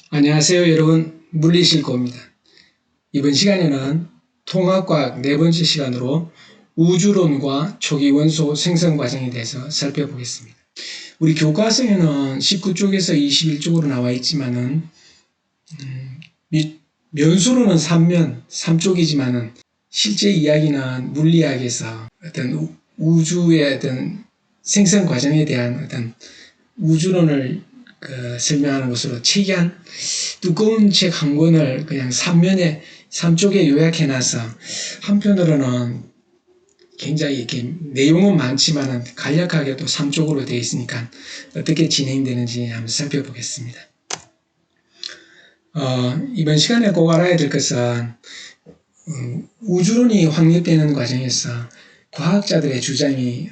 안녕하세요 여러분, 물리실고입니다. 이번 시간에는 통합과학 네 번째 시간으로 우주론과 초기 원소 생성 과정에 대해서 살펴보겠습니다. 우리 교과서에는 19쪽에서 21쪽으로 나와 있지만은 면수로는 3쪽이지만은 실제 이야기는 물리학에서 어떤 우주의 어떤 생성 과정에 대한 어떤 우주론을 설명하는 것으로 책이한 두꺼운 책 한 권을 그냥 3쪽에 요약해놔서 한편으로는 굉장히 이렇게 내용은 많지만은 간략하게 또 3쪽으로 되어 있으니까 어떻게 진행되는지 한번 살펴보겠습니다. 이번 시간에 꼭 알아야 될 것은 우주론이 확립되는 과정에서 과학자들의 주장이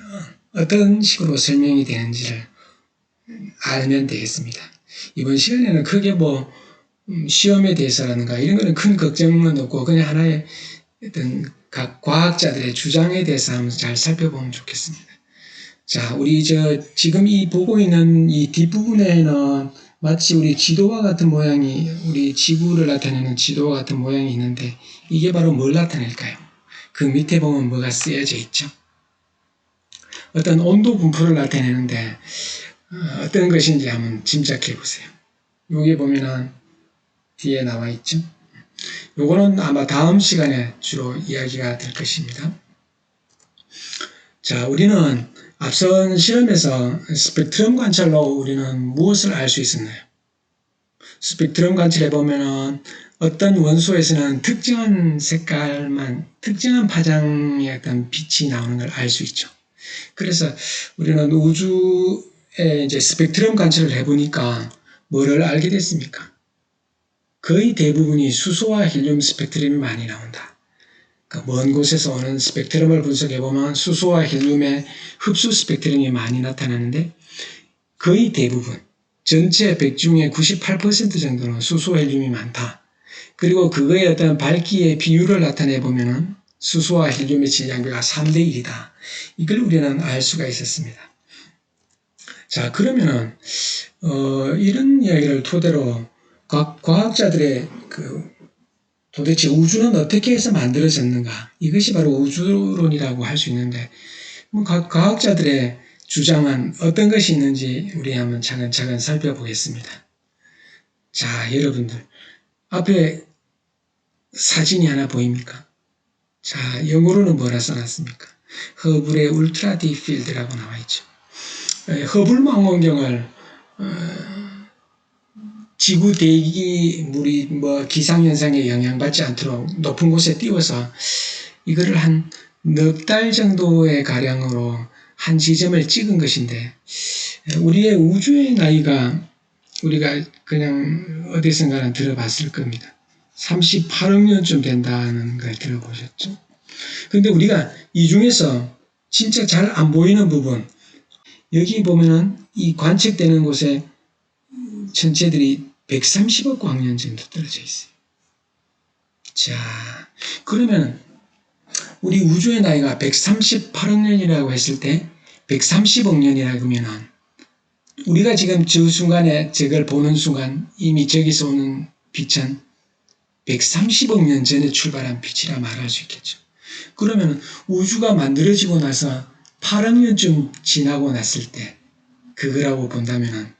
어떤 식으로 설명이 되는지를 알면 되겠습니다. 이번 시간에는 크게 시험에 대해서라든가 이런 거는 큰 걱정은 없고 그냥 하나의 어떤 각 과학자들의 주장에 대해서 한번 잘 살펴보면 좋겠습니다. 자, 우리 지금 이 보고 있는 이 뒷부분에는 마치 우리 지도와 같은 모양이, 우리 지구를 나타내는 지도와 같은 모양이 있는데 이게 바로 뭘 나타낼까요? 그 밑에 보면 뭐가 쓰여져 있죠? 어떤 온도 분포를 나타내는데 어떤 것인지 한번 짐작해 보세요. 여기 보면은 뒤에 나와 있죠. 요거는 아마 다음 시간에 주로 이야기가 될 것입니다. 자, 우리는 앞선 실험에서 스펙트럼 관찰로 우리는 무엇을 알 수 있었나요? 스펙트럼 관찰해 보면은 어떤 원소에서는 특정한 색깔만, 특정한 파장의 어떤 빛이 나오는 걸 알 수 있죠. 그래서 우리는 우주에 이제 스펙트럼 관찰을 해보니까 뭐를 알게 됐습니까? 거의 대부분이 수소와 헬륨 스펙트럼이 많이 나온다. 먼 곳에서 오는 스펙트럼을 분석해보면 수소와 헬륨의 흡수 스펙트럼이 많이 나타나는데 거의 대부분, 전체 100 중에 98% 정도는 수소, 헬륨이 많다. 그리고 그거의 어떤 밝기의 비율을 나타내보면 수소와 헬륨의 질량비가 3대 1이다. 이걸 우리는 알 수가 있었습니다. 자, 그러면은 이런 이야기를 토대로 각 과학자들의 도대체 우주는 어떻게 해서 만들어졌는가? 이것이 바로 우주론이라고 할 수 있는데, 각 과학자들의 주장은 어떤 것이 있는지 우리 한번 차근차근 살펴보겠습니다. 자, 여러분들, 앞에 사진이 하나 보입니까? 자, 영어로는 뭐라 써놨습니까? 허블의 울트라 딥 필드라고 나와 있죠. 허블 망원경을 지구 대기물이 기상현상에 영향받지 않도록 높은 곳에 띄워서 이거를 한 넉 달 정도의 가량으로 한 지점을 찍은 것인데, 우리의 우주의 나이가 우리가 그냥 어디선가는 들어봤을 겁니다. 38억 년쯤 된다는 걸 들어보셨죠? 근데 우리가 이 중에서 진짜 잘 안 보이는 부분, 여기 보면은 이 관측되는 곳에 천체들이 130억 광년 정도 떨어져 있어요. 자, 그러면 우리 우주의 나이가 138억 년이라고 했을 때 130억 년이라고 하면은 우리가 지금 저 순간에 저걸 보는 순간 이미 저기서 오는 빛은 130억 년 전에 출발한 빛이라 말할 수 있겠죠. 그러면 우주가 만들어지고 나서 8억 년쯤 지나고 났을 때 그거라고 본다면은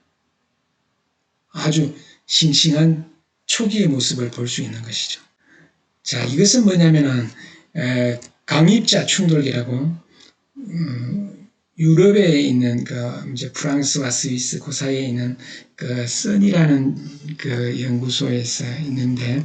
아주 싱싱한 초기의 모습을 볼 수 있는 것이죠. 자, 이것은 뭐냐면은 강입자 충돌기라고 유럽에 있는 이제 프랑스와 스위스 그 사이에 있는 선이라는 연구소에서 있는데,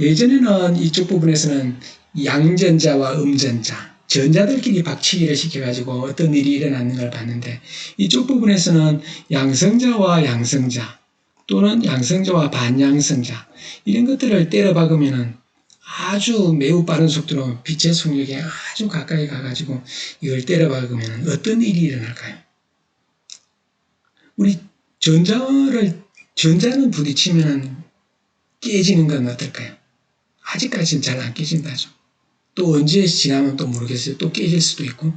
예전에는 이쪽 부분에서는 양전자와 음전자, 전자들끼리 박치기를 시켜가지고 어떤 일이 일어나는 걸 봤는데, 이쪽 부분에서는 양성자와 양성자 또는 양성자와 반양성자 이런 것들을 때려 박으면은 아주 매우 빠른 속도로 빛의 속력에 아주 가까이 가가지고 이걸 때려 박으면 어떤 일이 일어날까요? 우리 전자는 부딪히면 깨지는 건 어떨까요? 아직까지는 잘 안 깨진다죠. 또 언제 지나면 또 모르겠어요. 또 깨질 수도 있고.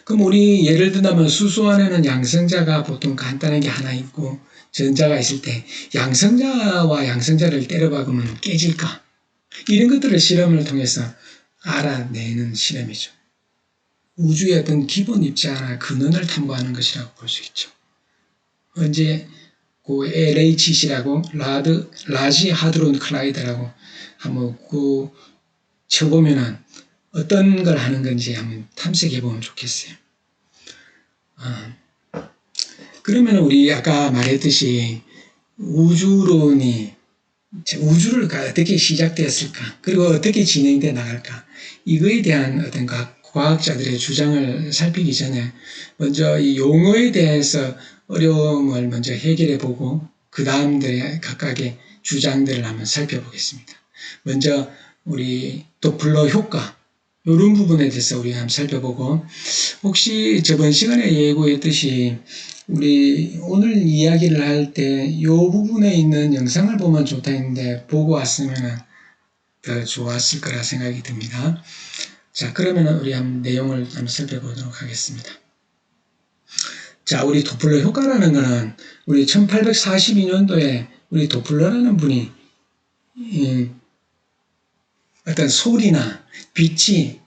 그럼 우리 예를 든다면 수소 안에는 양성자가 보통 간단한 게 하나 있고 전자가 있을 때 양성자와 양성자를 때려박으면 깨질까? 이런 것들을 실험을 통해서 알아내는 실험이죠. 우주의 어떤 기본 입자나 근원을 탐구하는 것이라고 볼 수 있죠. 언제 그 LHC라고 라지 하드론 클라이더라고 한번 그 쳐보면은 어떤 걸 하는 건지 한번 탐색해 보면 좋겠어요. 그러면 우리 아까 말했듯이 우주론이 우주를 어떻게 시작되었을까? 그리고 어떻게 진행돼 나갈까? 이거에 대한 어떤 과학자들의 주장을 살피기 전에 먼저 이 용어에 대해서 어려움을 먼저 해결해 보고 그 다음들의 각각의 주장들을 한번 살펴보겠습니다. 먼저 우리 도플러 효과 이런 부분에 대해서 우리가 한번 살펴보고 혹시 저번 시간에 예고했듯이 우리 오늘 이야기를 할 때 이 부분에 있는 영상을 보면 좋다 했는데 보고 왔으면 더 좋았을 거라 생각이 듭니다. 자, 그러면 우리 한번 내용을 한번 살펴보도록 하겠습니다. 자, 우리 도플러 효과라는 거는 우리 1842년도에 우리 도플러라는 분이 어떤 소리나 빛이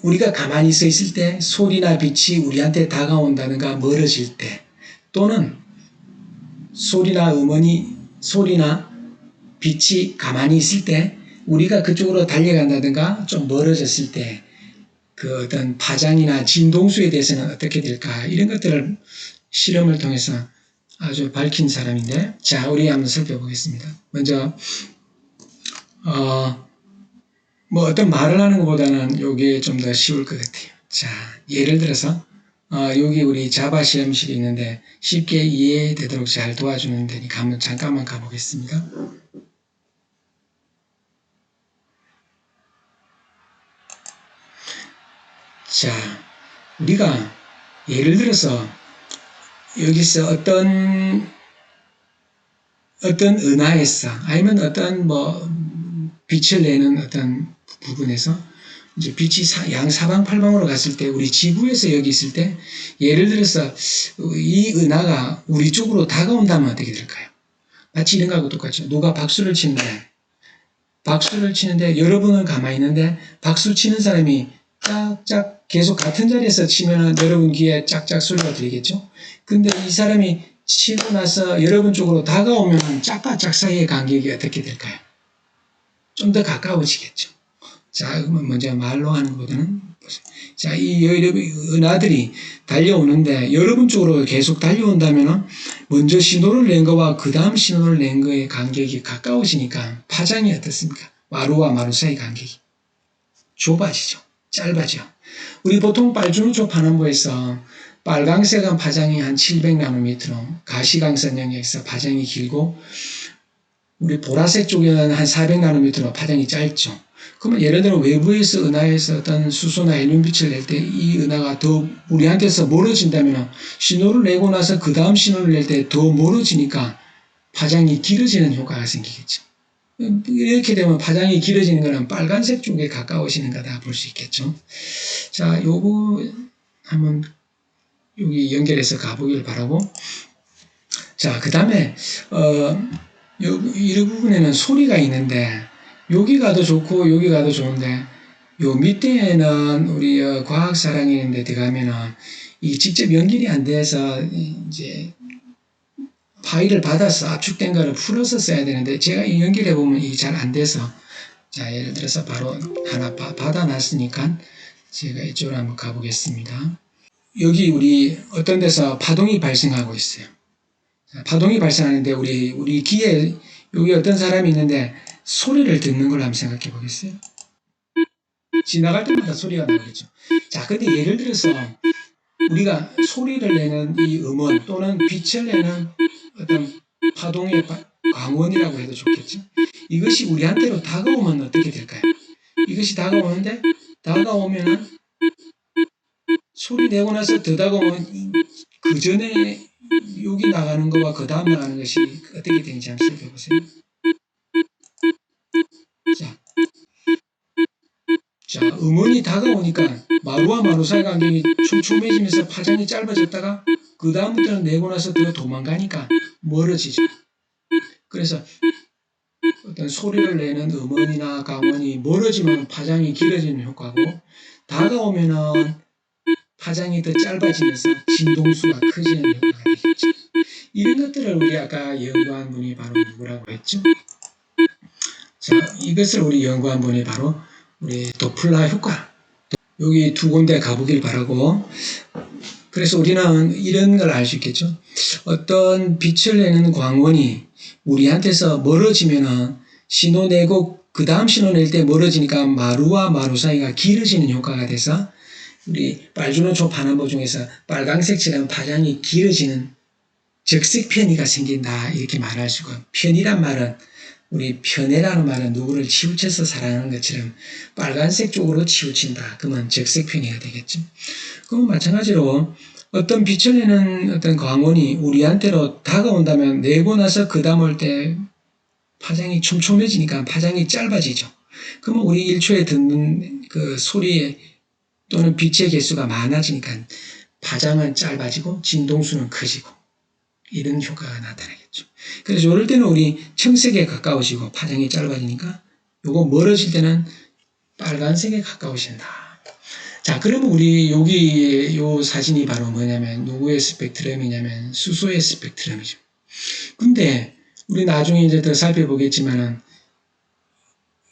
우리가 가만히 서 있을 때 소리나 빛이 우리한테 다가온다든가 멀어질 때 또는 소리나 빛이 가만히 있을 때 우리가 그쪽으로 달려간다든가 좀 멀어졌을 때 그 어떤 파장이나 진동수에 대해서는 어떻게 될까 이런 것들을 실험을 통해서 아주 밝힌 사람인데 자 우리 한번 살펴보겠습니다. 먼저 어떤 말을 하는 것보다는 이게 좀 더 쉬울 것 같아요. 자 예를 들어서 여기 우리 자바 실험실이 있는데 쉽게 이해되도록 잘 도와주는 데니까 한번 잠깐만 가보겠습니다. 자, 우리가 예를 들어서 여기서 어떤 은하에서 아니면 어떤 빛을 내는 어떤 부분에서 이제 빛이 양사방팔방으로 갔을 때 우리 지구에서 여기 있을 때 예를 들어서 이 은하가 우리 쪽으로 다가온다면 어떻게 될까요? 마치 이런 거하고 똑같죠. 누가 박수를 치는데 여러분은 가만히 있는데 박수 치는 사람이 짝짝 계속 같은 자리에서 치면은 여러분 귀에 짝짝 소리가 들리겠죠? 근데 이 사람이 치고 나서 여러분 쪽으로 다가오면 짝과 짝 사이의 간격이 어떻게 될까요? 좀 더 가까워지겠죠. 자, 그러면 먼저 말로 하는 것보다는 자, 이 은하들이 달려오는데 여러분 쪽으로 계속 달려온다면 먼저 신호를 낸 거와 그 다음 신호를 낸 거의 간격이 가까워지니까 파장이 어떻습니까? 마루와 마루 사이 간격이 좁아지죠. 짧아져. 우리 보통 빨주노초 파남보에서 빨강색은 파장이 한 700나노미터로 가시광선 영역에서 파장이 길고 우리 보라색 쪽에는 한 400나노미터로 파장이 짧죠. 그러면 예를 들어 외부에서 은하에서 어떤 수소나 헬륨빛을 낼 때 이 은하가 더 우리한테서 멀어진다면 신호를 내고 나서 그 다음 신호를 낼 때 더 멀어지니까 파장이 길어지는 효과가 생기겠죠. 이렇게 되면 파장이 길어지는 것은 빨간색 쪽에 가까워지는 거다 볼 수 있겠죠. 자, 요거 한번 여기 연결해서 가보길 바라고. 자, 그 다음에 이 부분에는 소리가 있는데 여기 가도 좋고 여기 가도 좋은데 요 밑에는 우리 과학사랑이 있는데 들어가면은 이 직접 연결이 안 돼서 이제 파일을 받아서 압축된 거를 풀어서 써야 되는데 제가 연결해 보면 이게 잘 안 돼서 자 예를 들어서 바로 하나 받아놨으니까 제가 이쪽으로 한번 가보겠습니다. 여기 우리 어떤 데서 파동이 발생하고 있어요. 자, 파동이 발생하는데 우리 귀에 여기 어떤 사람이 있는데 소리를 듣는 걸 한번 생각해 보겠어요. 지나갈 때마다 소리가 나겠죠. 자, 근데 예를 들어서 우리가 소리를 내는 이 음원 또는 빛을 내는 어떤 파동의 광원이라고 해도 좋겠죠. 이것이 우리한테로 다가오면 어떻게 될까요? 이것이 다가오면은 소리 내고 나서 더 다가오면 그 전에 여기 나가는 거와 그 다음 나가는 것이 어떻게 되는지 한번 살펴보세요. 자, 음원이 다가오니까 마루와 마루 사이 간격이 촘촘해지면서 파장이 짧아졌다가 그 다음부터는 내고 나서 더 도망가니까 멀어지죠. 그래서 어떤 소리를 내는 음원이나 강원이 멀어지면 파장이 길어지는 효과고, 다가오면은 파장이 더 짧아지면서 진동수가 커지는 효과가 되겠죠. 이런 것들을 우리 아까 연구한 분이 바로 누구라고 했죠? 자, 이것을 우리 연구한 분이 바로 우리 도플러 효과. 여기 두 군데 가보길 바라고. 그래서 우리는 이런 걸 알 수 있겠죠. 어떤 빛을 내는 광원이 우리한테서 멀어지면은 신호 내고 그 다음 신호 낼 때 멀어지니까 마루와 마루 사이가 길어지는 효과가 돼서 우리 빨주노초 반환보 중에서 빨강색처럼 파장이 길어지는 적색 편의가 생긴다 이렇게 말할 수가. 편의란 말은 우리 편애라는 말은 누구를 치우쳐서 사랑하는 것처럼 빨간색 쪽으로 치우친다. 그러면 적색 편의가 되겠죠. 그럼 마찬가지로 어떤 빛을 내는 어떤 광원이 우리한테로 다가온다면 내고 나서 그 다음 올 때 파장이 촘촘해지니까 파장이 짧아지죠. 그러면 우리 1초에 듣는 그 소리의 또는 빛의 개수가 많아지니까 파장은 짧아지고 진동수는 커지고 이런 효과가 나타나겠죠. 그래서 이럴 때는 우리 청색에 가까워지고 파장이 짧아지니까 요거 멀어질 때는 빨간색에 가까워진다. 자, 그러면 우리 여기 요 사진이 바로 뭐냐면 누구의 스펙트럼이냐면 수소의 스펙트럼이죠. 근데 우리 나중에 이제 더 살펴보겠지만은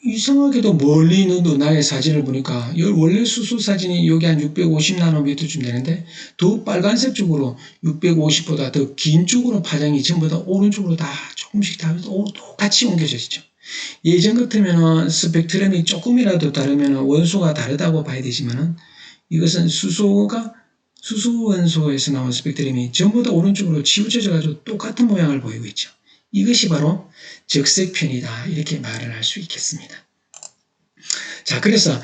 이상하게도 멀리 있는 은하의 사진을 보니까 원래 수소 사진이 여기 한 650나노미터쯤 되는데 더 빨간색 쪽으로 650보다 더 긴 쪽으로 파장이 전부 다 오른쪽으로 다 조금씩 다 똑같이 옮겨져 있죠. 예전 같으면 스펙트럼이 조금이라도 다르면 원소가 다르다고 봐야 되지만은 이것은 수소 원소에서 나온 스펙트럼이 전부 다 오른쪽으로 치우쳐져 가지고 똑같은 모양을 보이고 있죠. 이것이 바로 적색편이다 이렇게 말을 할 수 있겠습니다. 자, 그래서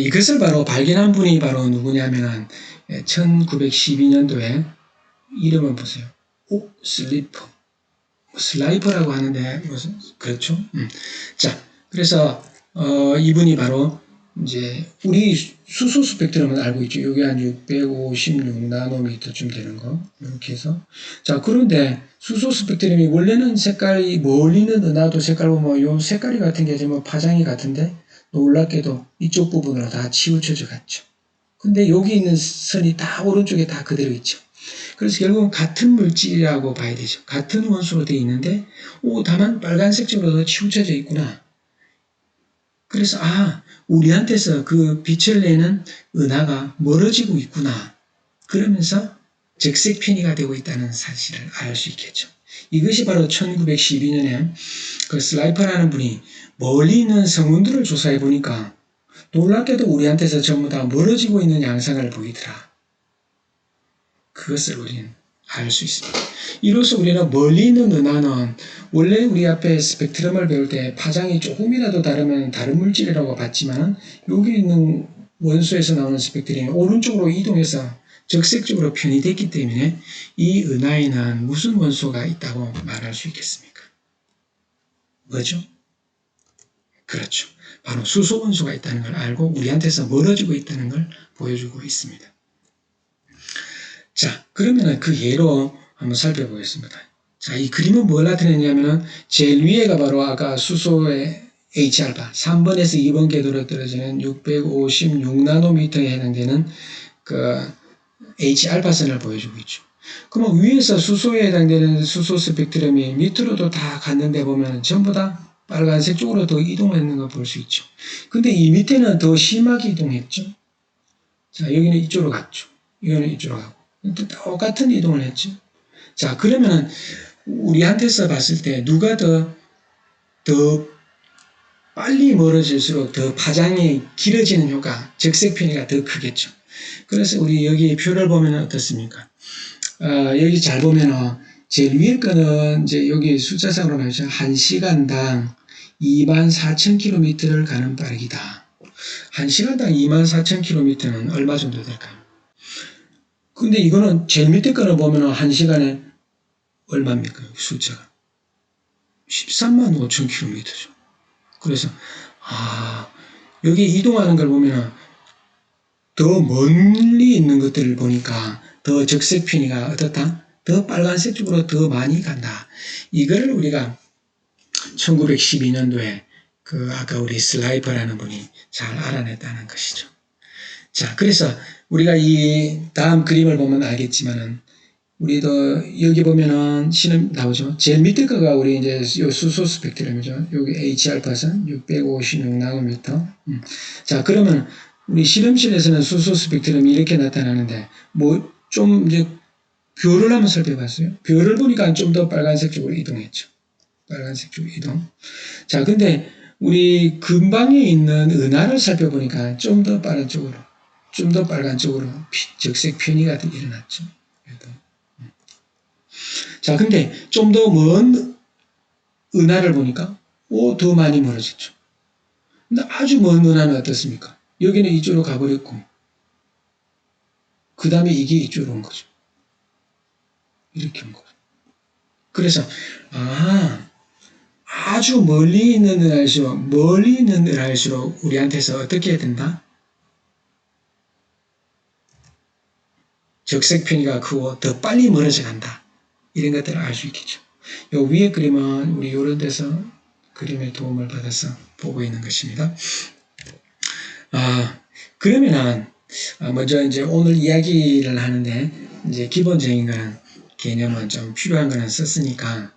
이것을 바로 발견한 분이 바로 누구냐면은 1912년도에 이름은 보세요. 슬라이퍼라고 하는데 무슨 그렇죠? 자, 그래서 이분이 바로 이제 우리 수소 스펙트럼은 알고 있죠. 여기 한 656나노미터쯤 되는 거 이렇게 해서 자, 그런데 수소 스펙트럼이 원래는 색깔이 멀리 있는 은하도 색깔 보면 요 색깔이 같은 게 지금 파장이 같은데 놀랍게도 이쪽 부분으로 다 치우쳐져 갔죠. 근데 여기 있는 선이 다 오른쪽에 다 그대로 있죠. 그래서 결국은 같은 물질이라고 봐야 되죠. 같은 원소로 되어 있는데 다만 빨간색 쪽으로 치우쳐져 있구나. 그래서 우리한테서 그 빛을 내는 은하가 멀어지고 있구나. 그러면서 적색 편의가 되고 있다는 사실을 알 수 있겠죠. 이것이 바로 1912년에 그 슬라이퍼라는 분이 멀리 있는 성운들을 조사해 보니까 놀랍게도 우리한테서 전부 다 멀어지고 있는 양상을 보이더라. 그것을 우리는 알 수 있습니다. 이로써 우리는 멀리 있는 은하는 원래 우리 앞에 스펙트럼을 배울 때 파장이 조금이라도 다르면 다른 물질이라고 봤지만 여기 있는 원소에서 나오는 스펙트럼이 오른쪽으로 이동해서 적색적으로 편의됐기 때문에 이 은하에는 무슨 원소가 있다고 말할 수 있겠습니까? 뭐죠? 그렇죠. 바로 수소 원소가 있다는 걸 알고 우리한테서 멀어지고 있다는 걸 보여주고 있습니다. 자, 그러면 그 예로 한번 살펴보겠습니다. 자, 이 그림은 뭘 나타내냐면은 제일 위에가 바로 아까 수소의 H알파 3번에서 2번 궤도로 떨어지는 656나노미터에 해당되는 그 H알파선을 보여주고 있죠. 그러면 위에서 수소에 해당되는 수소 스펙트럼이 밑으로도 다 갔는데 보면 전부 다 빨간색 쪽으로 더 이동했는 걸 볼 수 있죠. 근데 이 밑에는 더 심하게 이동했죠. 자, 여기는 이쪽으로 갔죠. 이거는 이쪽으로 가고. 똑같은 이동을 했죠. 자, 그러면 우리한테서 봤을 때 누가 더 빨리 멀어질수록 더 파장이 길어지는 효과, 적색 편의가 더 크겠죠. 그래서 우리 여기 표를 보면 어떻습니까? 여기 잘 보면 제일 위에 거는 이제 여기 숫자상으로 나오죠. 1시간당 24,000km를 가는 빠르기다. 1시간당 24,000km는 얼마 정도 될까요? 근데 이거는 제일 밑에 거는 보면 1시간에 얼마입니까? 숫자가. 13만 5천 km죠. 그래서, 여기 이동하는 걸 보면 더 멀리 있는 것들을 보니까 더 적색 편의가 어떻다? 더 빨간색 쪽으로 더 많이 간다. 이거를 우리가 1912년도에 아까 우리 슬라이퍼라는 분이 잘 알아냈다는 것이죠. 자, 그래서 우리가 이 다음 그림을 보면 알겠지만은 우리도 여기 보면은 신음 나오죠. 제일 밑에 거가 우리 이제 요 수소 스펙트럼이죠. 여기 H알파선 656나노미터. 자, 그러면 우리 실험실에서는 수소 스펙트럼이 이렇게 나타나는데 뭐 좀 이제 별을 한번 살펴봤어요. 별을 보니까 좀 더 빨간색 쪽으로 이동했죠. 빨간색 쪽으로 이동. 자, 근데 우리 근방에 있는 은하를 살펴보니까 좀 더 빠른 쪽으로, 좀 더 빨간 쪽으로 적색 편의가 일어났죠. 자, 근데 좀 더 먼 은하를 보니까 더 많이 멀어졌죠. 근데 아주 먼 은하는 어떻습니까? 여기는 이쪽으로 가버렸고 그 다음에 이게 이쪽으로 온 거죠. 이렇게 온 거죠. 그래서 아주 멀리 있는 은할수록 우리한테서 어떻게 해야 된다? 적색 편의가 크고 더 빨리 멀어져 간다. 이런 것들을 알 수 있겠죠. 요 위에 그림은 우리 이런 데서 그림의 도움을 받아서 보고 있는 것입니다. 그러면은 먼저 이제 오늘 이야기를 하는데 이제 기본적인 거는 개념은 좀 필요한 거는 썼으니까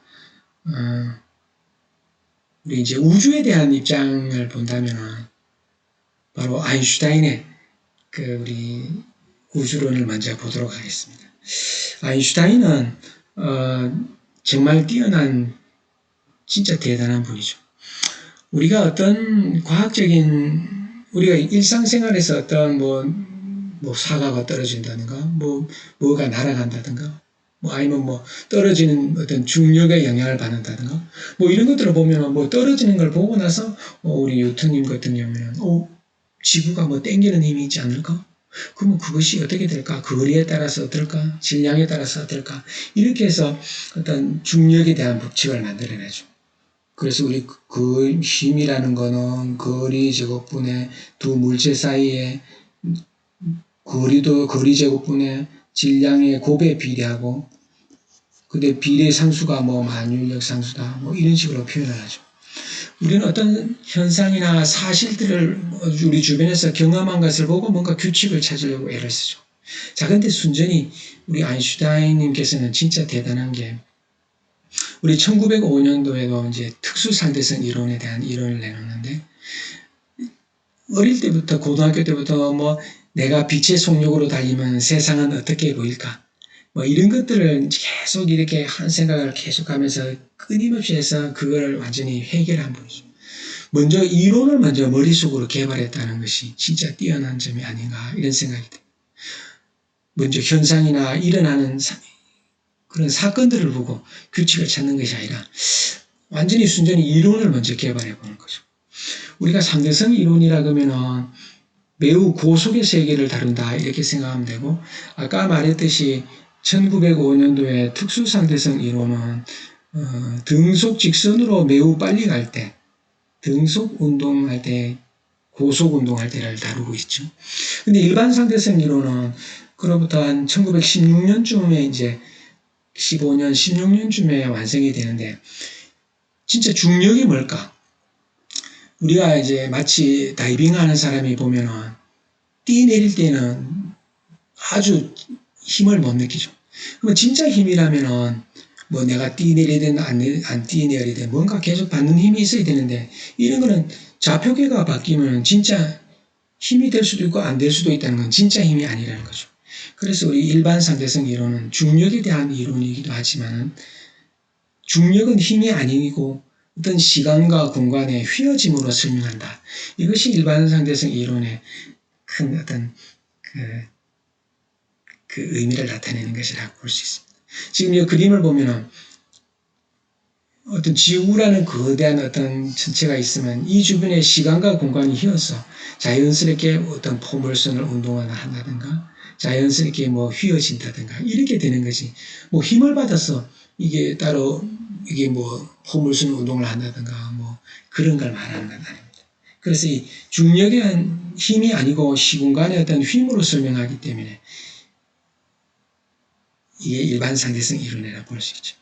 우리 이제 우주에 대한 입장을 본다면은 바로 아인슈타인의 우리 우주론을 먼저 보도록 하겠습니다. 아인슈타인은 정말 뛰어난 진짜 대단한 분이죠. 우리가 어떤 우리가 일상생활에서 어떤 뭐 사과가 떨어진다든가 뭐가 날아간다든가 아니면 떨어지는 어떤 중력의 영향을 받는다든가 이런 것들을 보면 떨어지는 걸 보고 나서 우리 뉴턴님 같은 경우에는 지구가 땡기는 힘이 있지 않을까? 그러면 그것이 어떻게 될까? 거리에 따라서 어떨까? 질량에 따라서 어떨까? 이렇게 해서 어떤 중력에 대한 법칙을 만들어내죠. 그래서 우리 그 힘이라는 거는 거리 제곱분의 두 물체 사이에 거리 제곱분의 질량의 곱에 비례하고 근데 비례 상수가 만율력 상수다 이런 식으로 표현을 하죠. 우리는 어떤 현상이나 사실들을 우리 주변에서 경험한 것을 보고 뭔가 규칙을 찾으려고 애를 쓰죠. 자, 근데 순전히 우리 아인슈타인님께서는 진짜 대단한 게 우리 1905년도에도 이제 특수상대성 이론에 대한 이론을 내놓는데 어릴 때부터 고등학교 때부터 내가 빛의 속력으로 달리면 세상은 어떻게 보일까? 이런 것들을 계속 이렇게 한 생각을 계속하면서 끊임없이 해서 그걸 완전히 해결한 분이죠. 먼저 이론을 먼저 머릿속으로 개발했다는 것이 진짜 뛰어난 점이 아닌가 이런 생각이 듭니다. 먼저 현상이나 일어나는 그런 사건들을 보고 규칙을 찾는 것이 아니라 완전히 순전히 이론을 먼저 개발해 보는 거죠. 우리가 상대성 이론이라 그러면은 매우 고속의 세계를 다룬다 이렇게 생각하면 되고 아까 말했듯이 1905년도에 특수상대성 이론은 등속 직선으로 매우 빨리 갈 때 등속 운동할 때 고속 운동할 때를 다루고 있죠. 근데 일반 상대성 이론은 그로부터 한 1916년쯤에 이제 15년, 16년쯤에 완성이 되는데 진짜 중력이 뭘까? 우리가 이제 마치 다이빙 하는 사람이 보면은 뛰내릴 때는 아주 힘을 못 느끼죠. 그러면 진짜 힘이라면은 내가 뛰내리든 안 뛰내리든 뭔가 계속 받는 힘이 있어야 되는데 이런 거는 좌표계가 바뀌면 진짜 힘이 될 수도 있고 안 될 수도 있다는 건 진짜 힘이 아니라는 거죠. 그래서 우리 일반 상대성 이론은 중력에 대한 이론이기도 하지만 중력은 힘이 아니고 어떤 시간과 공간의 휘어짐으로 설명한다. 이것이 일반 상대성 이론의 큰 어떤 그 의미를 나타내는 것이라고 볼 수 있습니다. 지금 이 그림을 보면은 어떤 지구라는 거대한 어떤 전체가 있으면 이 주변에 시간과 공간이 휘어서 자연스럽게 어떤 포물선을 운동을 한다든가 자연스럽게 휘어진다든가 이렇게 되는 것이 힘을 받아서 이게 따로 이게 포물선 운동을 한다든가 그런 걸 말하는 건 아닙니다. 그래서 이 중력의 힘이 아니고 시공간의 어떤 힘으로 설명하기 때문에 이게 일반 상대성 이론이라고 볼 수 있죠.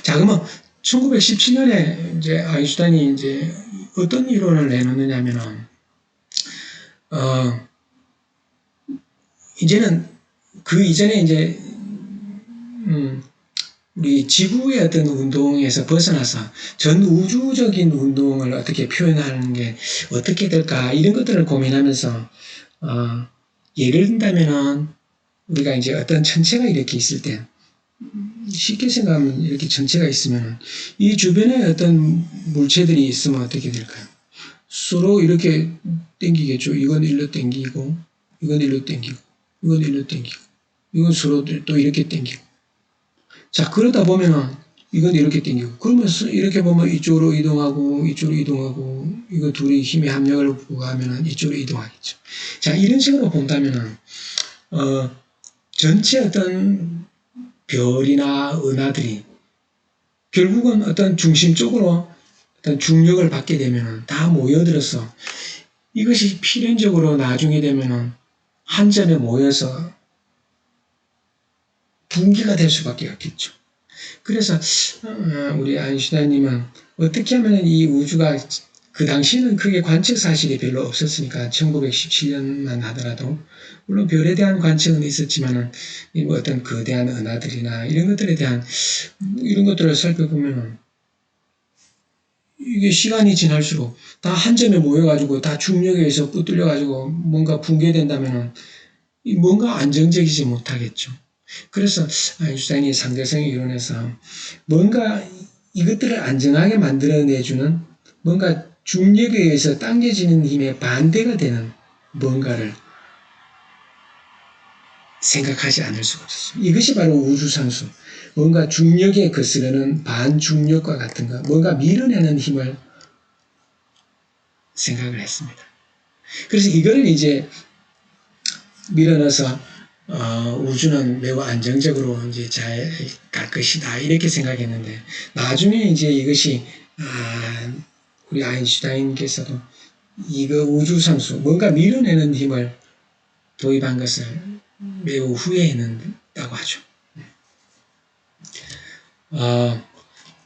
자, 그러면 1917년에 이제 아인슈타인이 이제 어떤 이론을 내놓느냐면은, 이제는 그 이전에 이제, 우리 지구의 어떤 운동에서 벗어나서 전 우주적인 운동을 어떻게 표현하는 게 어떻게 될까, 이런 것들을 고민하면서, 예를 든다면은, 우리가 이제 어떤 천체가 이렇게 있을 때, 쉽게 생각하면 이렇게 전체가 있으면 이 주변에 어떤 물체들이 있으면 어떻게 될까요? 서로 이렇게 당기겠죠. 이건 일로 당기고, 이건 일로 당기고, 이건 일로 당기고, 이건 서로 또 이렇게 당기고. 자, 그러다 보면은 이건 이렇게 당기고, 그러면서 이렇게 보면 이쪽으로 이동하고, 이쪽으로 이동하고, 이거 둘이 힘의 합력을 부과하면은 이쪽으로 이동하겠죠. 자, 이런 식으로 본다면은, 전체 어떤 별이나 은하들이 결국은 어떤 중심 쪽으로 어떤 중력을 받게 되면 다 모여들어서 이것이 필연적으로 나중에 되면은 한 점에 모여서 분기가 될 수밖에 없겠죠. 그래서 우리 아인슈타인님은 어떻게 하면 이 우주가, 그 당시에는 크게 관측 사실이 별로 없었으니까 1917년만 하더라도 물론 별에 대한 관측은 있었지만은 뭐 어떤 거대한 은하들이나 이런 것들에 대한 이런 것들을 살펴보면은 이게 시간이 지날수록 다 한 점에 모여가지고 다 중력에 의해서 붙들려가지고 뭔가 붕괴된다면은 뭔가 안정적이지 못하겠죠. 그래서 아인슈타인이 상대성 이론에서 뭔가 이것들을 안정하게 만들어내주는 뭔가 중력에 의해서 당겨지는 힘에 반대가 되는 뭔가를 생각하지 않을 수가 없었어요. 이것이 바로 우주상수, 뭔가 중력에 거스르는 반중력과 같은 거, 뭔가 밀어내는 힘을 생각을 했습니다. 그래서 이거를 이제 밀어넣어서 우주는 매우 안정적으로 이제 잘 갈 것이다, 이렇게 생각했는데, 나중에 이제 이것이 우리 아인슈타인께서도 이거 우주상수, 뭔가 밀어내는 힘을 도입한 것을 매우 후회했다고 하죠.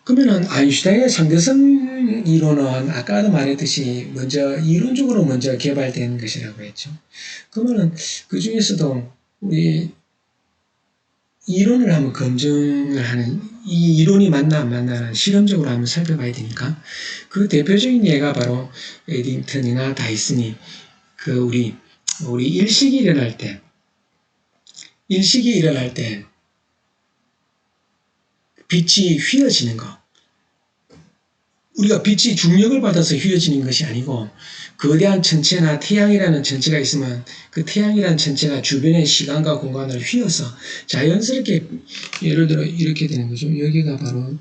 그러면은 아인슈타인의 상대성 이론은 아까도 말했듯이 먼저 이론적으로 먼저 개발된 것이라고 했죠. 그러면은 그 중에서도 우리 이론을 한번 검증을 하는, 이 이론이 맞나 안 맞나는 실험적으로 한번 살펴봐야 되니까, 그 대표적인 예가 바로 에딩턴이나 다이슨이 그 우리 일식이 일어날 때 빛이 휘어지는 거, 우리가 빛이 중력을 받아서 휘어지는 것이 아니고 거대한 천체나 태양이라는 천체가 있으면 그 태양이라는 천체가 주변의 시간과 공간을 휘어서 자연스럽게, 예를 들어 이렇게 되는 거죠. 여기가 바로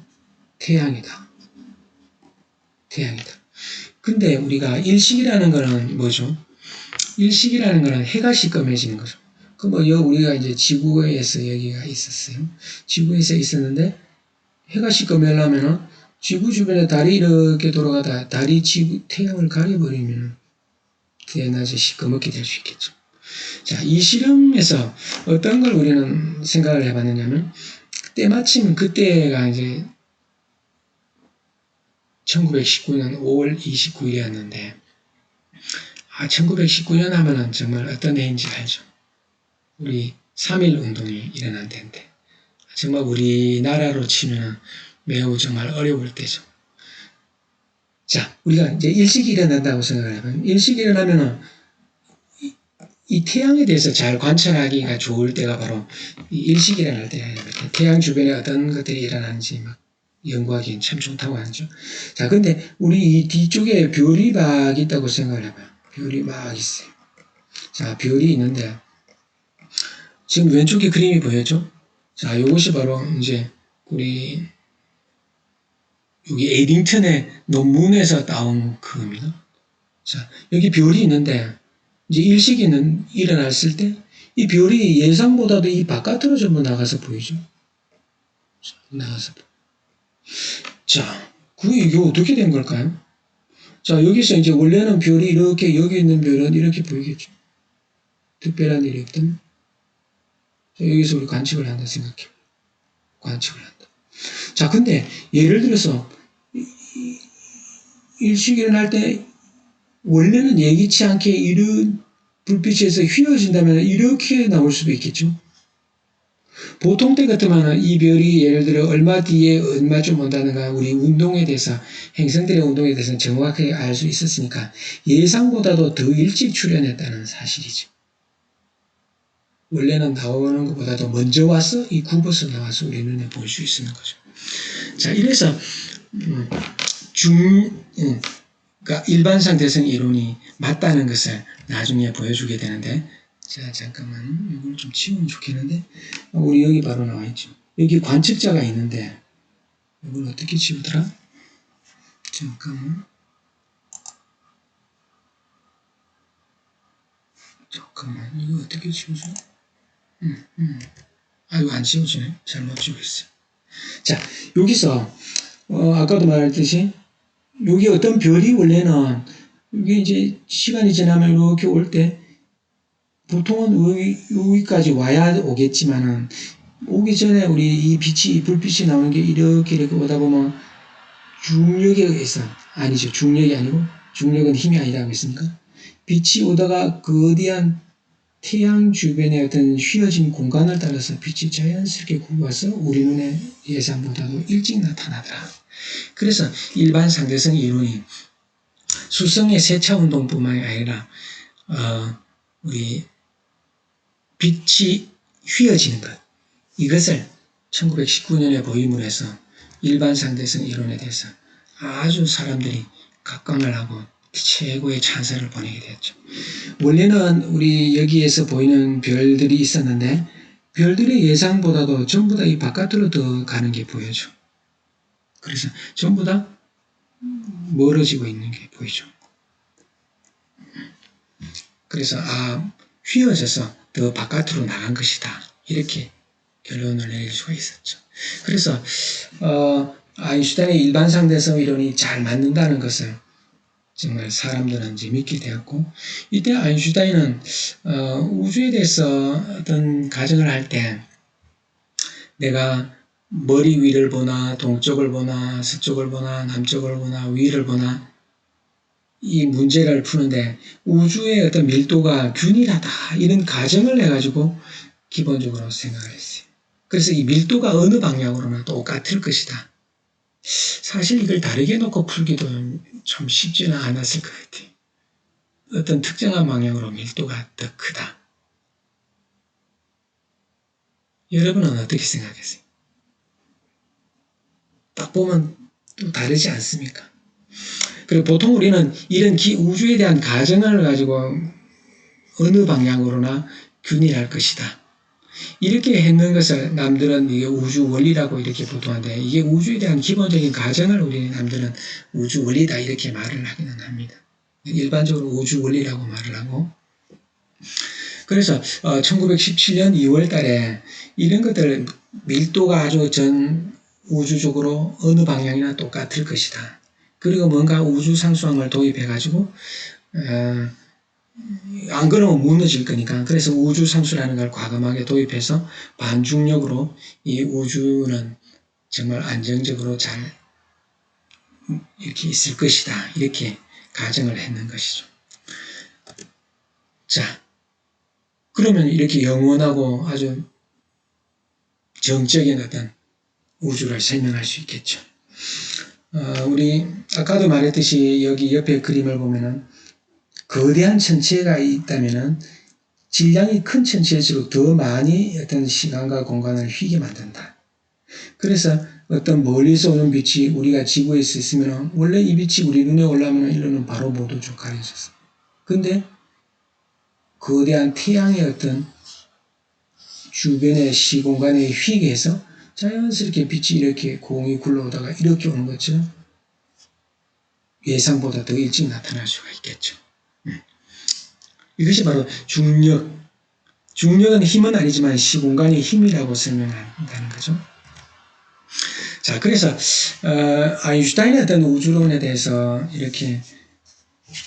태양이다. 근데 우리가 일식이라는 거는 뭐죠? 일식이라는 거는 해가 시꺼매지는 거죠. 우리가 이제 지구에서 여기가 있었어요. 지구에서 있었는데 해가 시꺼매려면은 지구 주변에 달이 이렇게 돌아가다 달이 태양을 가려버리면 대낮에 시꺼멓게 될 수 있겠죠. 자, 이 실험에서 어떤 걸 우리는 생각을 해봤느냐면, 때마침 그때가 이제 1919년 5월 29일이었는데, 1919년 하면은 정말 어떤 해인지 알죠. 우리 3.1 운동이 일어난 때인데, 정말 우리나라로 치면 매우 정말 어려울 때죠. 자, 우리가 이제 일식이 일어난다고 생각을 해봐요. 일식이 일어나면은 이 태양에 대해서 잘 관찰하기가 좋을 때가 바로 이 일식이 일어날 때예요. 태양 주변에 어떤 것들이 일어나는지 막 연구하기엔 참 좋다고 하죠. 자, 근데 우리 이 뒤쪽에 별이 막 있다고 생각을 해봐요. 별이 막 있어요. 자, 별이 있는데 지금 왼쪽에 그림이 보였죠? 자, 이것이 바로 이제 우리 여기 에딩턴의 논문에서 따온 그겁니다. 자, 여기 별이 있는데 이제 일식이 일어났을 때 이 별이 예상보다도 이 바깥으로 전부 나가서 보이죠. 자, 이게 어떻게 된 걸까요? 자, 여기서 이제 원래는 별이 이렇게, 여기 있는 별은 이렇게 보이겠죠. 특별한 일이 없다면. 여기서 우리 관측을 한다 생각해요. 관측을 한다. 자, 근데 예를 들어서 일식이 일어날 때 원래는 예기치 않게 이런 불빛에서 휘어진다면 이렇게 나올 수도 있겠죠. 보통 때 같으면 이 별이 예를 들어 얼마 뒤에 얼마쯤 온다든가 우리 운동에 대해서 행성들의 운동에 대해서는 정확하게 알 수 있었으니까 예상보다도 더 일찍 출현했다는 사실이죠. 원래는 나오는 것보다도 먼저 와서 이 굽어서 나와서 우리 눈에 볼 수 있는 거죠. 자, 이래서 그러니까 일반상 대성 이론이 맞다는 것을 나중에 보여주게 되는데, 자, 잠깐만 이걸 좀 치우면 좋겠는데, 우리 여기 바로 나와 있죠. 여기 관측자가 있는데 이걸 어떻게 치우더라? 잠깐만 이거 어떻게 치우죠? 이거 안 치워지네. 잘못 치우겠어요. 자, 여기서 아까도 말했듯이 여기 어떤 별이 원래는 이게 이제 시간이 지나면 이렇게 올 때 보통은 여기까지 와야 오겠지만은 오기 전에 우리 이 빛이 불빛이 나오는 게 이렇게 오다 보면 중력에 의해서 아니죠. 중력이 아니고 중력은 힘이 아니라고 했습니까? 빛이 오다가 거대한 태양 주변의 어떤 휘어진 공간을 따라서 빛이 자연스럽게 굽어서 우리 눈에 예상보다도 일찍 나타나더라. 그래서 일반 상대성 이론이 수성의 세차 운동뿐만이 아니라 우리 빛이 휘어지는 것, 이것을 1919년에 보임을 해서 일반 상대성 이론에 대해서 아주 사람들이 각광을 하고 최고의 찬사를 보내게 되었죠. 원래는 우리 여기에서 보이는 별들이 있었는데 별들의 예상보다도 전부 다 이 바깥으로 더 가는 게 보여져. 그래서 전부 다 멀어지고 있는 게 보이죠. 그래서 휘어져서 더 바깥으로 나간 것이다. 이렇게 결론을 내릴 수가 있었죠. 그래서 아인슈타인의 일반상대성 이론이 잘 맞는다는 것을 정말 사람들은 이제 믿게 되었고, 이때 아인슈타인은 우주에 대해서 어떤 가정을 할 때 내가 머리 위를 보나 동쪽을 보나 서쪽을 보나 남쪽을 보나 위를 보나 이 문제를 푸는데 우주의 어떤 밀도가 균일하다 이런 가정을 해가지고 기본적으로 생각을 했어요. 그래서 이 밀도가 어느 방향으로나 똑같을 것이다. 사실 이걸 다르게 놓고 풀기도 좀 쉽지는 않았을 것 같아요. 어떤 특정한 방향으로 밀도가 더 크다. 여러분은 어떻게 생각하세요? 딱 보면 또 다르지 않습니까? 그리고 보통 우리는 이런 우주에 대한 가정을 가지고 어느 방향으로나 균일할 것이다. 이렇게 했는 것을 남들은 이게 우주 원리라고 이렇게 보도하는데, 이게 우주에 대한 기본적인 가정을 우리 남들은 우주 원리다 이렇게 말을 하기는 합니다. 일반적으로 우주 원리라고 말을 하고, 그래서 1917년 2월 달에 이런 것들 밀도가 아주 전 우주적으로 어느 방향이나 똑같을 것이다. 그리고 뭔가 우주 상수함을 도입해가지고 안 그러면 무너질 거니까, 그래서 우주 상수라는 걸 과감하게 도입해서 반중력으로 이 우주는 정말 안정적으로 잘 이렇게 있을 것이다. 이렇게 가정을 했는 것이죠. 자, 그러면 이렇게 영원하고 아주 정적인 어떤 우주를 설명할 수 있겠죠. 우리 아까도 말했듯이 여기 옆에 그림을 보면은 거대한 천체가 있다면은 질량이 큰 천체일수록 더 많이 어떤 시간과 공간을 휘게 만든다. 그래서 어떤 멀리서 오는 빛이 우리가 지구에서 있으면 원래 이 빛이 우리 눈에 올라오면 이로는 바로 모두 좀 가려졌어. 근데 거대한 태양의 어떤 주변의 시공간에 휘게 해서 자연스럽게 빛이 이렇게 공이 굴러오다가 이렇게 오는 것처럼 예상보다 더 일찍 나타날 수가 있겠죠. 이것이 바로 중력. 중력은 힘은 아니지만 시공간의 힘이라고 설명한다는 거죠. 자, 그래서 아인슈타인의 어떤 우주론에 대해서 이렇게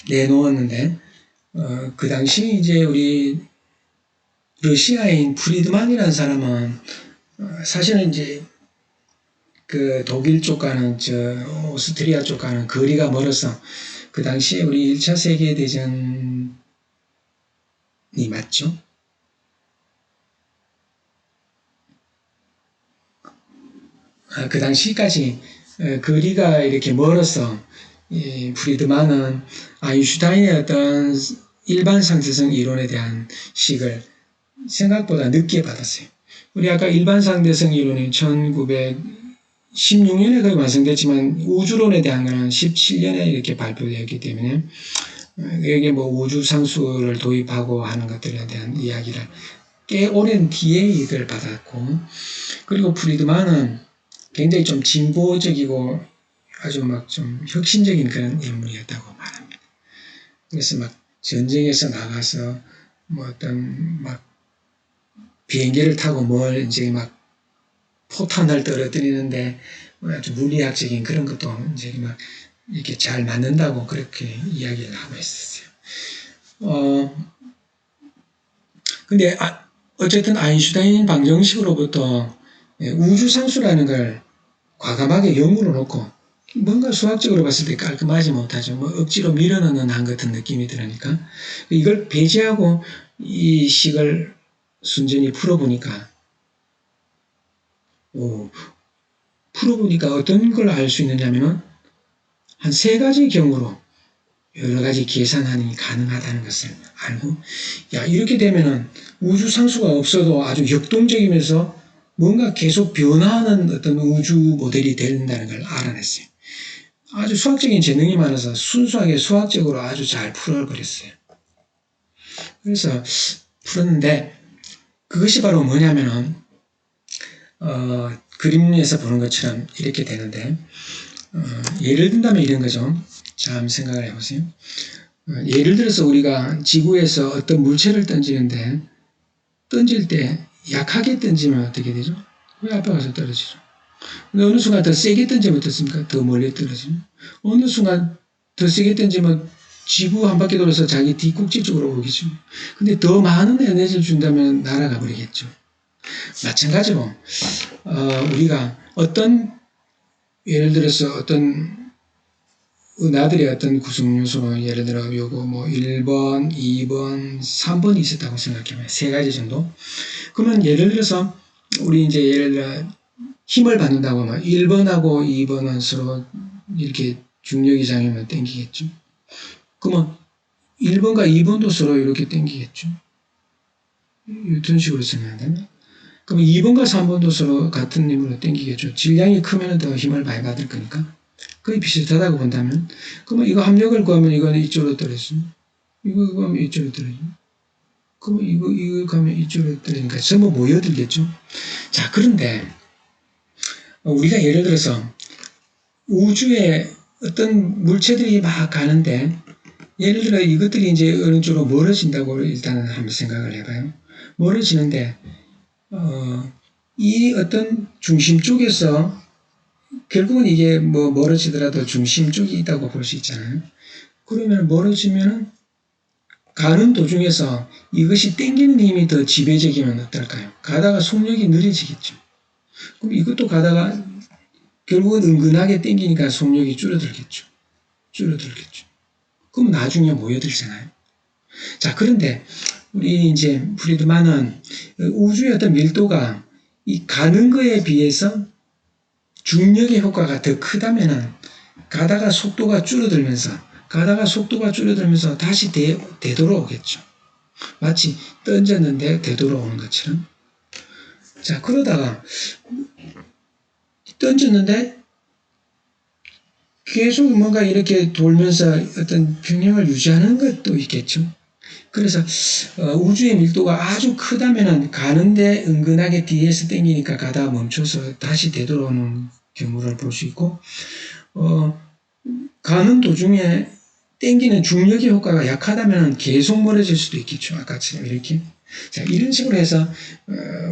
내놓았는데, 그 당시 이제 우리 러시아인 프리드만이라는 사람은 사실은 이제 그 독일 쪽과는 오스트리아 쪽과는 거리가 멀어서 그 당시에 우리 1차 세계대전이 맞죠? 그 당시까지 거리가 이렇게 멀어서 프리드만은 아인슈타인의 어떤 일반 상대성 이론에 대한 식을 생각보다 늦게 받았어요. 우리 아까 일반 상대성 이론이 1916년에 거의 완성됐지만 우주론에 대한 거는 17년에 이렇게 발표되었기 때문에 여기에 뭐 우주 상수를 도입하고 하는 것들에 대한 이야기를 꽤 오랜 뒤에 이걸 받았고, 그리고 프리드만은 굉장히 좀 진보적이고 아주 막 좀 혁신적인 그런 인물이었다고 말합니다. 그래서 막 전쟁에서 나가서 뭐 어떤 막 비행기를 타고 뭘 이제 막 포탄을 떨어뜨리는데 아주 물리학적인 그런 것도 이제 막 이렇게 잘 맞는다고 그렇게 이야기를 하고 있었어요. 근데 어쨌든 아인슈타인 방정식으로부터 우주상수라는 걸 과감하게 0으로 놓고 뭔가 수학적으로 봤을 때 깔끔하지 못하죠. 뭐 억지로 밀어넣는 한 같은 느낌이 들으니까 이걸 배제하고 이 식을 순전히 풀어보니까 어떤 걸 알 수 있느냐면은 한 3가지 경우로 여러 가지 계산하는 가능하다는 것을 알고, 이렇게 되면은 우주상수가 없어도 아주 역동적이면서 뭔가 계속 변화하는 어떤 우주 모델이 된다는 걸 알아냈어요. 아주 수학적인 재능이 많아서 순수하게 수학적으로 아주 잘 풀어버렸어요. 그래서 풀었는데 그것이 바로 뭐냐면은 그림에서 보는 것처럼 이렇게 되는데 예를 든다면 이런 거죠. 자, 한번 생각을 해보세요. 예를 들어서 우리가 지구에서 어떤 물체를 던지는데 던질 때 약하게 던지면 어떻게 되죠? 왜 앞에 가서 떨어지죠? 근데 어느 순간 더 세게 던지면 어떻습니까? 더 멀리 떨어지죠. 어느 순간 더 세게 던지면 지구 한 바퀴 돌아서 자기 뒤꼭지 쪽으로 오겠죠. 근데 더 많은 에너지를 준다면 날아가 버리겠죠. 마찬가지로 우리가 예를 들어서 어떤 나들의 어떤 구성요소로 예를 들어 요거 뭐 1번, 2번, 3번이 있었다고 생각해봐요. 3가지 정도. 그러면 예를 들어서 우리 이제 예를 들어 힘을 받는다고 하면 1번하고 2번은 서로 이렇게 중력이 장애면 땡기겠죠. 그러면 1번과 2번도 서로 이렇게 땡기겠죠. 이런 식으로 생각한다면. 그럼 2번과 3번도 서로 같은 힘으로 땡기겠죠. 질량이 크면 더 힘을 많이 받을 거니까. 거의 비슷하다고 본다면. 그러면 이거 합력을 구하면 이거는 이쪽으로 떨어지죠. 이거 구하면 이쪽으로 떨어지죠. 그러면 이거 가면 이쪽으로 떨어지니까 전부 모여들겠죠. 자, 그런데 우리가 예를 들어서 우주에 어떤 물체들이 막 가는데 예를 들어 이것들이 이제 어느 쪽으로 멀어진다고 일단은 한번 생각을 해봐요. 멀어지는데 이 어떤 중심 쪽에서 결국은 이게 뭐 멀어지더라도 중심 쪽이 있다고 볼 수 있잖아요. 그러면 멀어지면은 가는 도중에서 이것이 땡기는 힘이 더 지배적이면 어떨까요? 가다가 속력이 느려지겠죠. 그럼 이것도 가다가 결국은 은근하게 땡기니까 속력이 줄어들겠죠. 그럼 나중에 모여들잖아요. 자, 그런데 우리 이제 프리드만은 우주의 어떤 밀도가 이 가는 거에 비해서 중력의 효과가 더 크다면은 가다가 속도가 줄어들면서 다시 되돌아오겠죠. 마치 던졌는데 되돌아오는 것처럼. 자, 그러다가 던졌는데 계속 뭔가 이렇게 돌면서 어떤 평형을 유지하는 것도 있겠죠. 그래서 우주의 밀도가 아주 크다면은 가는데 은근하게 뒤에서 땡기니까 가다가 멈춰서 다시 되돌아오는 경우를 볼 수 있고, 가는 도중에 땡기는 중력의 효과가 약하다면 계속 멀어질 수도 있겠죠. 아까처럼 이렇게. 자, 이런 식으로 해서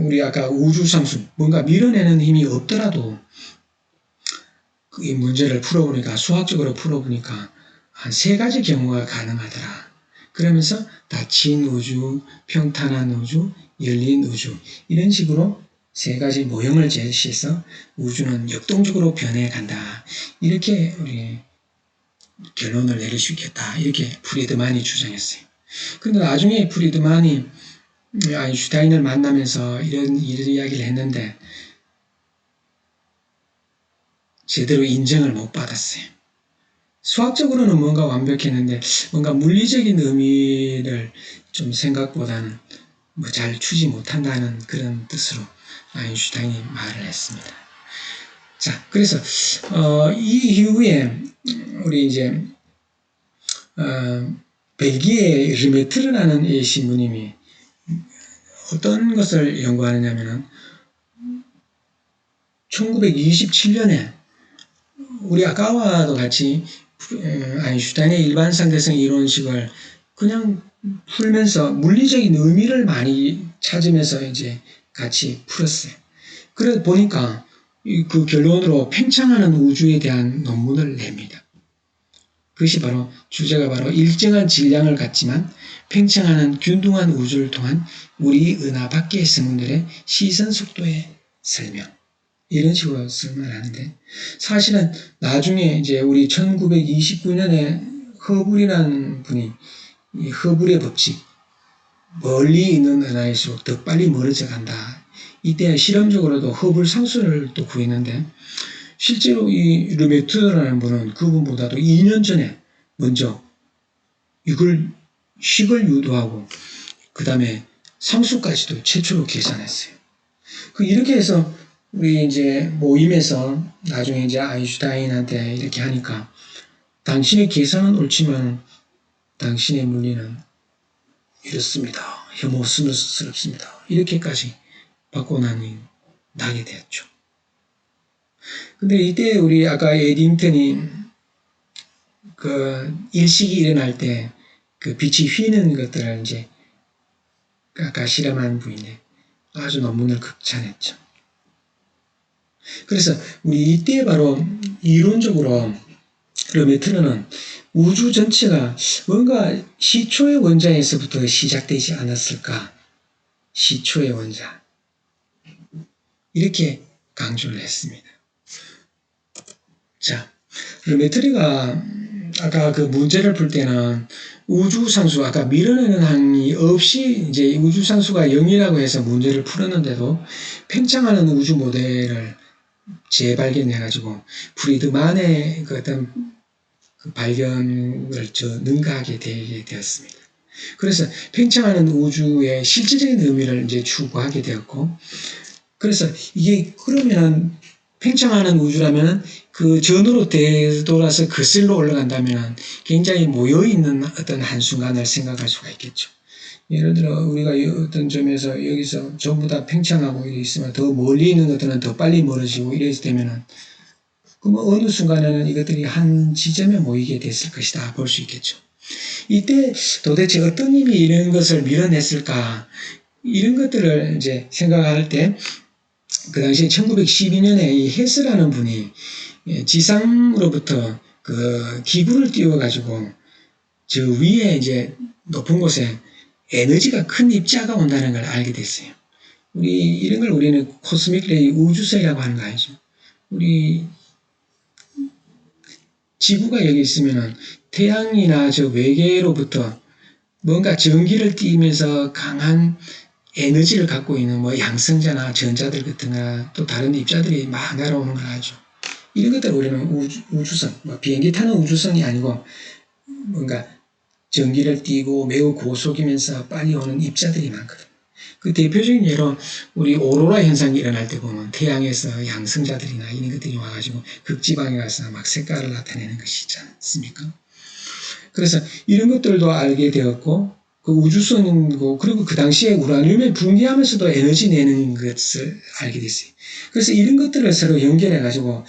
우리 아까 우주상수 뭔가 밀어내는 힘이 없더라도 이 문제를 수학적으로 풀어보니까 한 3가지 경우가 가능하더라. 그러면서 닫힌 우주, 평탄한 우주, 열린 우주 이런 식으로 세 가지 모형을 제시해서 우주는 역동적으로 변해간다. 이렇게 우리 결론을 내릴 수 있겠다. 이렇게 프리드만이 주장했어요. 근데 나중에 프리드만이 아인슈타인을 만나면서 이런 이야기를 했는데 제대로 인정을 못 받았어요. 수학적으로는 뭔가 완벽했는데 뭔가 물리적인 의미를 좀 생각보다는 뭐 잘 추지 못한다는 그런 뜻으로 아인슈타인이 말을 했습니다. 자, 그래서 이 이후에 우리 이제 벨기에 르메트르라는 이 신부님이 어떤 것을 연구하느냐면은 1927년에 우리 아까와도 같이 아인슈타인의 일반 상대성 이론식을 그냥 풀면서 물리적인 의미를 많이 찾으면서 이제 같이 풀었어요. 그래 보니까 그 결론으로 팽창하는 우주에 대한 논문을 냅니다. 그것이 바로 주제가 바로 일정한 질량을 갖지만 팽창하는 균등한 우주를 통한 우리 은하 밖의 생물들의 시선 속도의 설명. 이런 식으로 설명을 하는데 사실은 나중에 이제 우리 1929년에 허블이라는 분이 이 허블의 법칙, 멀리 있는 은하일수록 더 빨리 멀어져 간다. 이때 실험적으로도 허블 상수를 또 구했는데 실제로 이 르메트르라는 분은 그분보다도 2년 전에 먼저 이걸 식을 유도하고 그 다음에 상수까지도 최초로 계산했어요. 이렇게 해서 우리 이제 모임에서 나중에 이제 아인슈타인한테 이렇게 하니까 당신의 계산은 옳지만 당신의 물리는 이렇습니다. 혐오스럽습니다. 이렇게까지 받고 나게 되었죠. 근데 이때 우리 아까 에딩턴이 그 일식이 일어날 때 그 빛이 휘는 것들을 이제 아까 실험한 분인데 아주 논문을 극찬했죠. 그래서 우리 이때 바로 이론적으로 르메트르는 우주 전체가 뭔가 시초의 원자에서부터 시작되지 않았을까? 시초의 원자. 이렇게 강조를 했습니다. 자, 르메트르가 아까 그 문제를 풀 때는 우주상수, 아까 밀어내는 항이 없이 이제 우주상수가 0이라고 해서 문제를 풀었는데도 팽창하는 우주 모델을 재발견해가지고 프리드만의 그 어떤 그 발견을 능가하게 되게 되었습니다. 그래서 팽창하는 우주의 실질적인 의미를 이제 추구하게 되었고, 그래서 이게 그러면 팽창하는 우주라면 그 전으로 되돌아서 거슬러 올라간다면 굉장히 모여있는 어떤 한순간을 생각할 수가 있겠죠. 예를 들어 우리가 어떤 점에서 여기서 전부 다 팽창하고 있으면 더 멀리 있는 것들은 더 빨리 멀어지고 이래 되면은 그럼 어느 순간에는 이것들이 한 지점에 모이게 됐을 것이다 볼 수 있겠죠. 이때 도대체 어떤 힘이 이런 것을 밀어냈을까? 이런 것들을 이제 생각할 때 그 당시 1912년에 이 헤스라는 분이 지상으로부터 그 기구를 띄워가지고 저 위에 이제 높은 곳에 에너지가 큰 입자가 온다는 걸 알게 됐어요. 이런 걸 우리는 코스믹 레이 우주선이라고 하는 거 알죠? 우리 지구가 여기 있으면은 태양이나 저 외계로부터 뭔가 전기를 띠면서 강한 에너지를 갖고 있는 뭐 양성자나 전자들 같은 거나 또 다른 입자들이 막 날아오는 걸 알죠. 이런 것들 우리는 우주선, 뭐 비행기 타는 우주선이 아니고 뭔가 전기를 띠고 매우 고속이면서 빨리 오는 입자들이 많거든요. 그 대표적인 예로 우리 오로라 현상이 일어날 때 보면 태양에서 양성자들이나 이런 것들이 와가지고 극지방에 가서 막 색깔을 나타내는 것이 있지 않습니까? 그래서 이런 것들도 알게 되었고 그 우주선이고 그리고 그 당시에 우라늄을 붕괴하면서도 에너지 내는 것을 알게 됐어요. 그래서 이런 것들을 서로 연결해 가지고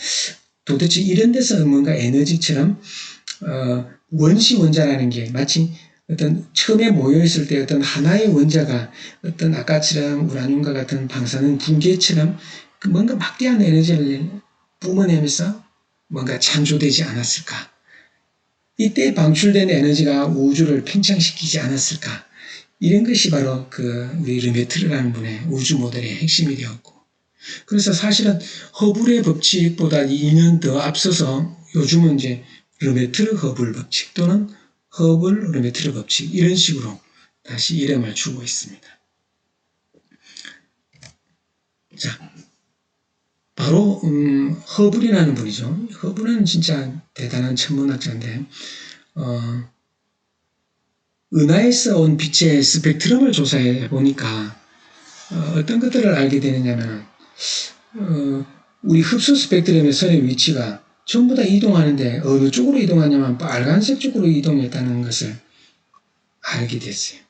도대체 이런 데서 뭔가 에너지처럼 원시 원자라는 게 마치 어떤 처음에 모여있을 때 어떤 하나의 원자가 어떤 아까처럼 우라늄과 같은 방사능 붕괴처럼 뭔가 막대한 에너지를 뿜어내면서 뭔가 창조되지 않았을까. 이때 방출된 에너지가 우주를 팽창시키지 않았을까. 이런 것이 바로 우리 르메트르라는 분의 우주 모델의 핵심이 되었고, 그래서 사실은 허블의 법칙보다 2년 더 앞서서 요즘은 이제 르메트르 허블 법칙 또는 허블 르메트르 법칙 이런 식으로 다시 이름을 주고 있습니다. 자, 바로 허블이라는 분이죠. 허블은 진짜 대단한 천문학자인데 은하에서 온 빛의 스펙트럼을 조사해 보니까 어떤 것들을 알게 되느냐면 우리 흡수 스펙트럼의 선의 위치가 전부 다 이동하는데 어느 쪽으로 이동하냐면 빨간색 쪽으로 이동했다는 것을 알게 됐어요.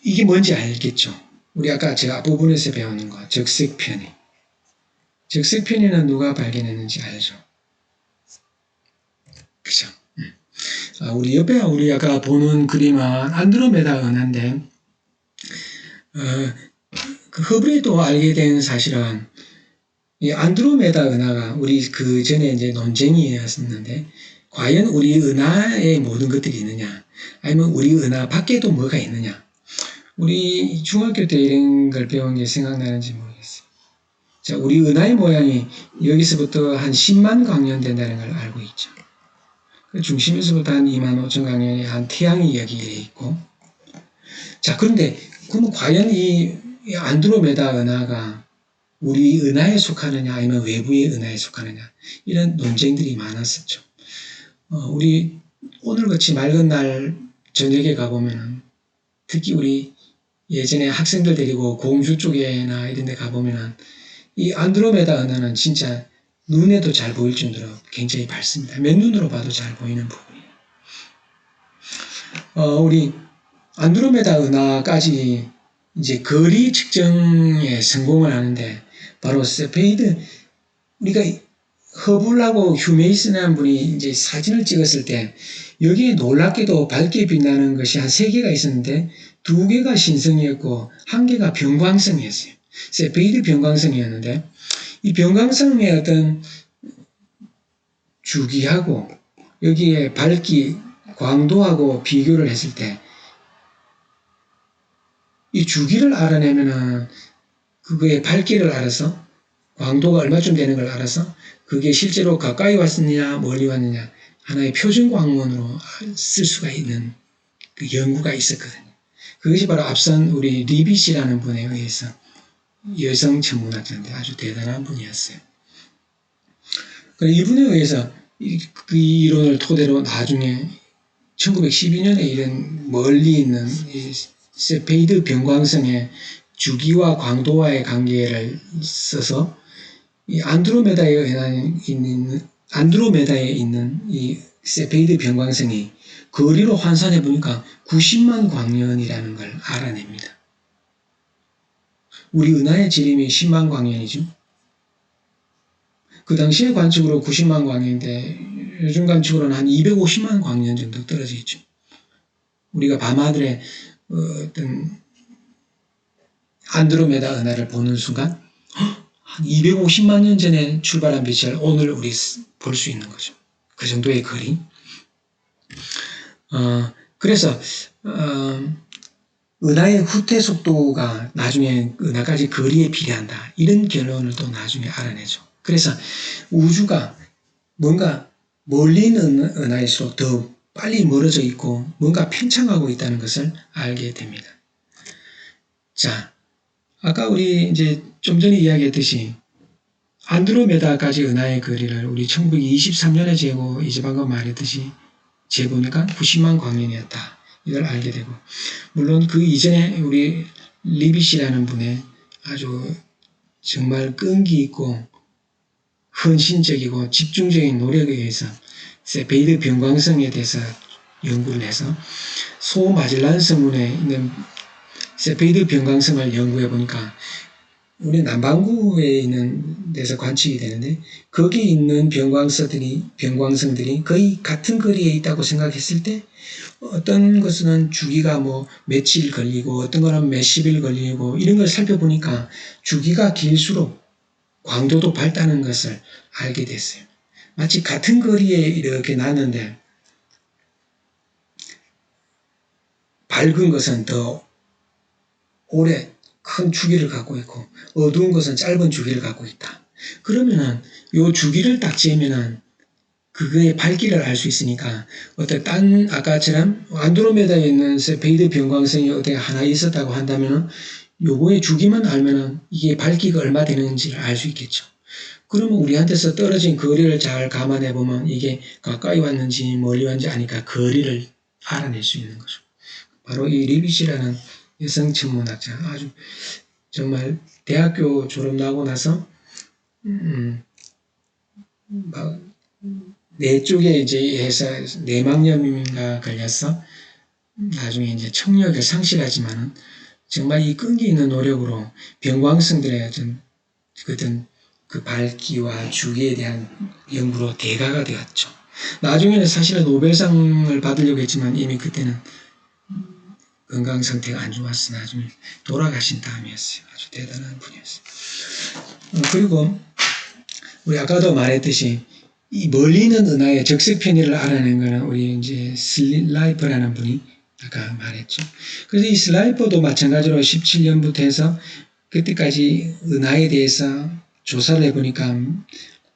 이게 뭔지 알겠죠? 우리 아까 제가 앞부분에서 배우는 거, 적색편의. 적색편의는 누가 발견했는지 알죠? 그죠? 우리 옆에 우리 아까 보는 그림은 안드로메다 은하인데, 그 허블이 또 알게 된 사실은 이 안드로메다 은하가 우리 그 전에 이제 논쟁이었었는데, 과연 우리 은하에 모든 것들이 있느냐, 아니면 우리 은하 밖에도 뭐가 있느냐. 우리 중학교 때 이런 걸 배운 게 생각나는지 모르겠어요. 자, 우리 은하의 모양이 여기서부터 한 10만 광년 된다는 걸 알고 있죠. 그 중심에서부터 한 2만 5천 광년이 한 태양이 여기에 있고, 자, 그런데 그러면 과연 이 안드로메다 은하가 우리 은하에 속하느냐 아니면 외부의 은하에 속하느냐 이런 논쟁들이 많았었죠. 우리 오늘같이 맑은 날 저녁에 가보면은 특히 우리 예전에 학생들 데리고 공주 쪽에나 이런 데 가보면은 이 안드로메다 은하는 진짜 눈에도 잘 보일 정도로 굉장히 밝습니다. 맨눈으로 봐도 잘 보이는 부분이에요. 우리 안드로메다 은하까지 이제 거리 측정에 성공을 하는데 바로 세페이드, 우리가 허블하고 휴메이슨이라는 분이 이제 사진을 찍었을 때 여기에 놀랍게도 밝게 빛나는 것이 한 3개가 있었는데 2개가 신성이었고 1개가 변광성이었어요. 세페이드 변광성이었는데 이 변광성의 어떤 주기하고 여기에 밝기, 광도하고 비교를 했을 때 이 주기를 알아내면은 그거의 밝기를 알아서 광도가 얼마쯤 되는 걸 알아서 그게 실제로 가까이 왔느냐 멀리 왔느냐 하나의 표준 광원으로 쓸 수가 있는 그 연구가 있었거든요. 그것이 바로 앞선 우리 리빗이라는 분에 의해서 여성 천문학자인데 아주 대단한 분이었어요. 이분에 의해서 그 이론을 토대로 나중에 1912년에 이런 멀리 있는 이 세페이드 변광성의 주기와 광도와의 관계를 써서 이 안드로메다에 있는 이 세페이드 변광성이 거리로 환산해 보니까 90만 광년이라는 걸 알아냅니다. 우리 은하의 지름이 10만 광년이죠. 그 당시의 관측으로 90만 광년인데 요즘 관측으로는 한 250만 광년 정도 떨어져 있죠. 우리가 밤하늘에 어떤 안드로메다 은하를 보는 순간 한 250만 년 전에 출발한 빛을 오늘 우리 볼 수 있는 거죠. 그 정도의 거리. 그래서 은하의 후퇴 속도가 나중에 은하까지 거리에 비례한다. 이런 결론을 또 나중에 알아내죠. 그래서 우주가 뭔가 멀리 있는 은하일수록 더 빨리 멀어져 있고 뭔가 팽창하고 있다는 것을 알게 됩니다. 자, 아까 우리 이제 좀 전에 이야기했듯이 안드로메다까지 은하의 거리를 우리 1923년에 재고 이제 방금 말했듯이 재보니까 90만 광년이었다. 이걸 알게 되고 물론 그 이전에 우리 리빗이라는 분의 아주 정말 끈기 있고 헌신적이고 집중적인 노력에 의해서 세페이드 변광성에 대해서 연구를 해서 소마젤란 성운에 있는 세페이드 변광성을 연구해 보니까 우리 남반구에 있는 데서 관측이 되는데 거기 있는 변광성들이 거의 같은 거리에 있다고 생각했을 때 어떤 것은 주기가 뭐 며칠 걸리고 어떤 거는 몇십일 걸리고 이런 걸 살펴보니까 주기가 길수록 광도도 밝다는 것을 알게 됐어요. 마치 같은 거리에 이렇게 났는데 밝은 것은 더 오래 큰 주기를 갖고 있고 어두운 것은 짧은 주기를 갖고 있다. 그러면은 요 주기를 딱 재면은 그거의 밝기를 알 수 있으니까 아까처럼 안드로메다에 있는 세페이드 변광성이 어디 하나 있었다고 한다면은 요거의 주기만 알면은 이게 밝기가 얼마 되는지를 알 수 있겠죠. 그러면 우리한테서 떨어진 거리를 잘 감안해 보면 이게 가까이 왔는지 멀리 왔는지 아니까 거리를 알아낼 수 있는 거죠. 바로 이 리빗이라는 여성 천문학자, 아주 정말 대학교 졸업 나고 나서 뇌 쪽에 이제 해서 뇌막염인가 걸려서 나중에 이제 청력을 상실하지만은 정말 이 끈기 있는 노력으로 병광성들의 어떤 그 밝기와 주기에 대한 연구로 대가가 되었죠. 나중에는 사실은 노벨상을 받으려고 했지만 이미 그때는 건강 상태가 안 좋았어. 나중에 돌아가신 다음이었어요. 아주 대단한 분이었어요. 그리고 우리 아까도 말했듯이 이 멀리 있는 은하의 적색 편의를 알아낸 거는 우리 이제 슬라이퍼라는 분이 아까 말했죠. 그래서 이 슬라이퍼도 마찬가지로 17년부터 해서 그때까지 은하에 대해서 조사를 해보니까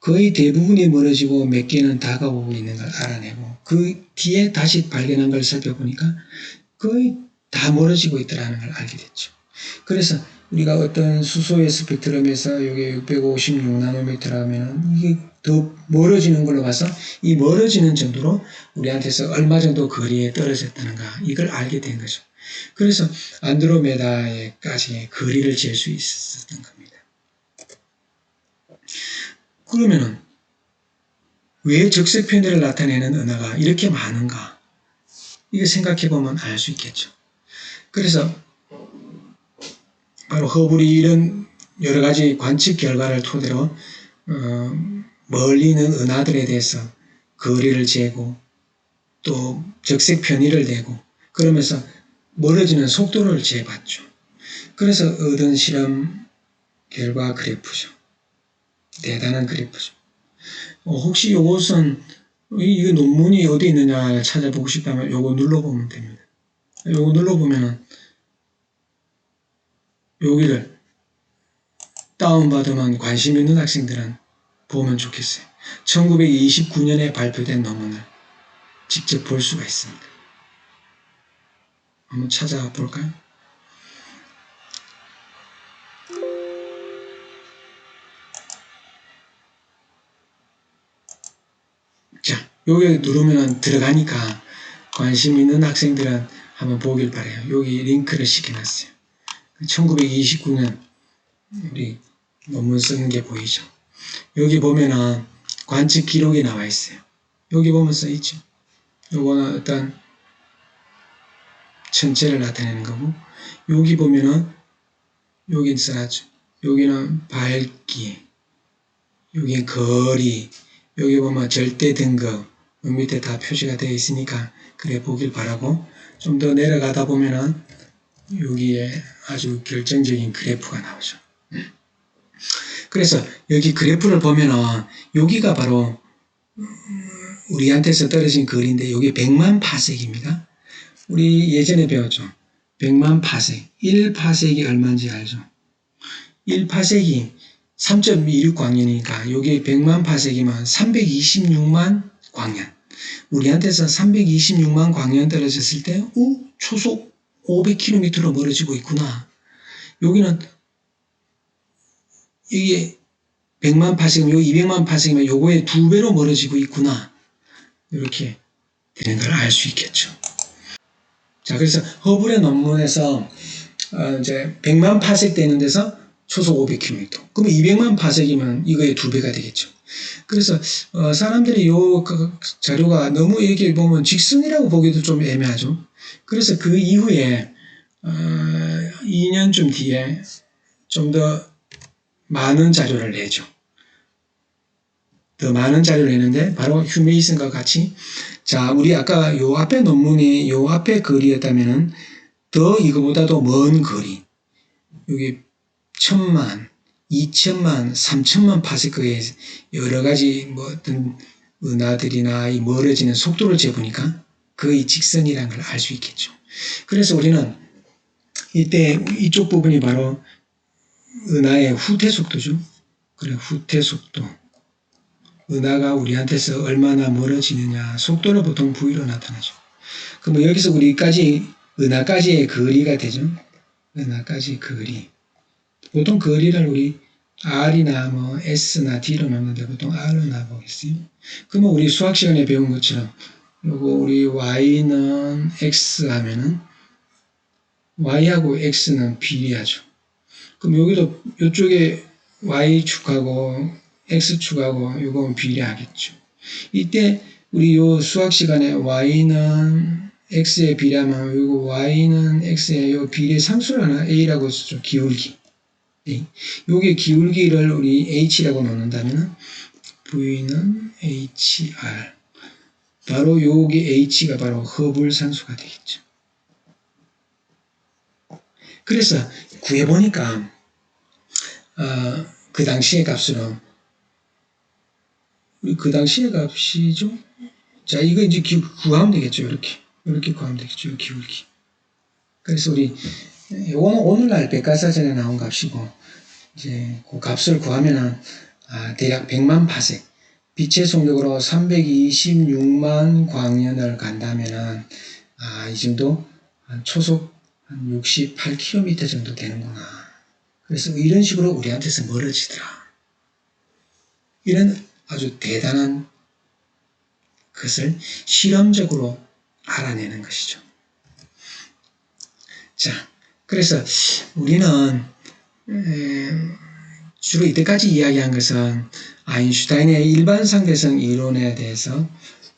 거의 대부분이 멀어지고 몇 개는 다가오고 있는 걸 알아내고 그 뒤에 다시 발견한 걸 살펴보니까 거의 다 멀어지고 있다는 걸 알게 됐죠. 그래서 우리가 어떤 수소의 스펙트럼에서 이게 656나노미터라면 이게 더 멀어지는 걸로 봐서 이 멀어지는 정도로 우리한테서 얼마 정도 거리에 떨어졌다는가 이걸 알게 된 거죠. 그래서 안드로메다에까지 거리를 잴 수 있었던 겁니다. 그러면은 왜 적색 편의를 나타내는 은하가 이렇게 많은가? 이거 생각해 보면 알 수 있겠죠. 그래서 바로 허블이 이런 여러 가지 관측 결과를 토대로 멀리 있는 은하들에 대해서 거리를 재고 또 적색 편의를 내고 그러면서 멀어지는 속도를 재봤죠. 그래서 얻은 실험 결과 그래프죠. 대단한 그래프죠. 혹시 이것은 이 논문이 어디 있느냐 찾아보고 싶다면 요거 눌러보면 됩니다. 요거 눌러보면 여기를 다운받으면 관심 있는 학생들은 보면 좋겠어요. 1929년에 발표된 논문을 직접 볼 수가 있습니다. 한번 찾아볼까요? 자, 여기 누르면 들어가니까 관심 있는 학생들은 한번 보길 바래요. 여기 링크를 시켜놨어요. 1929년 우리 논문 쓰는 게 보이죠. 여기 보면은 관측 기록이 나와 있어요. 여기 보면 써 있죠. 요거는 어떤 전체를 나타내는 거고, 여기 보면은 여긴 써놨죠. 여기는 밝기, 여긴 거리, 여기 보면 절대 등급, 여기 밑에 다 표시가 되어 있으니까 그래 보길 바라고, 좀 더 내려가다 보면은 여기에 아주 결정적인 그래프가 나오죠. 그래서 여기 그래프를 보면은 여기가 바로 우리한테서 떨어진 거리인데 여기 100만 파섹입니다. 우리 예전에 배웠죠. 100만 파섹. 1파섹이 얼마인지 알죠? 1파섹이 3.26광년이니까 여기 100만 파섹이면 326만 광년. 우리한테서 326만 광년 떨어졌을 때 초속 500km로 멀어지고 있구나. 여기는 이게 100만 파섹이면 여기 200만 파섹이면 요거의 2배로 멀어지고 있구나. 이렇게 되는 걸 알 수 있겠죠. 자, 그래서 허블의 논문에서 이제 100만 파섹 되는 데서 초속 500km. 그러면 200만 파섹이면 이거의 2배가 되겠죠. 그래서 사람들이 요 자료가 너무 얘기해 보면 직선이라고 보기도 좀 애매하죠. 그래서 그 이후에 2년쯤 뒤에 좀 더 많은 자료를 내죠. 더 많은 자료를 내는데 바로 휴메이슨과 같이 자, 우리 아까 요 앞에 논문이 요 앞에 거리였다면은 더 이거보다도 먼 거리 여기 1000만, 2000만, 3000만 파세크의 여러 가지 뭐 어떤 은하들이나 이 멀어지는 속도를 재보니까 거의 직선이라는 걸 알 수 있겠죠. 그래서 우리는 이때 이쪽 부분이 바로 은하의 후퇴 속도죠. 그래, 후퇴 속도. 은하가 우리한테서 얼마나 멀어지느냐. 속도를 보통 V로 나타나죠. 그럼 여기서 우리까지, 은하까지의 거리가 되죠. 은하까지 거리. 보통 거리를 우리 R이나 뭐 S나 D로 나누는데 보통 R로 나보겠어요. 그러면 우리 수학 시간에 배운 것처럼 요거 우리 Y는 X 하면은 Y하고 X는 비례하죠. 그럼 여기도 이쪽에 Y축하고 X축하고 요건 비례하겠죠. 이때 우리 요 수학 시간에 Y는 X에 비례하면 요거 Y는 X에 요 비례 상수를 하나 A라고 쓰죠. 기울기. 요게 기울기를 우리 H라고 놓는다면 V는 HR. 바로 요게 H가 바로 허블 상수가 되겠죠. 그래서 구해보니까 그 당시의 값으로 그 당시의 값이죠. 자, 이거 이제 구하면 되겠죠. 이렇게 구하면 되겠죠. 기울기. 그래서 우리 이거는 오늘날 백과사전에 나온 값이고 이제 그 값을 구하면은 대략 100만 파섹. 빛의 속력으로 326만 광년을 간다면은 이 정도 초속 한 68km 정도 되는구나. 그래서 이런 식으로 우리한테서 멀어지더라. 이런 아주 대단한 것을 실험적으로 알아내는 것이죠. 자, 그래서 우리는 주로 이때까지 이야기한 것은 아인슈타인의 일반 상대성 이론에 대해서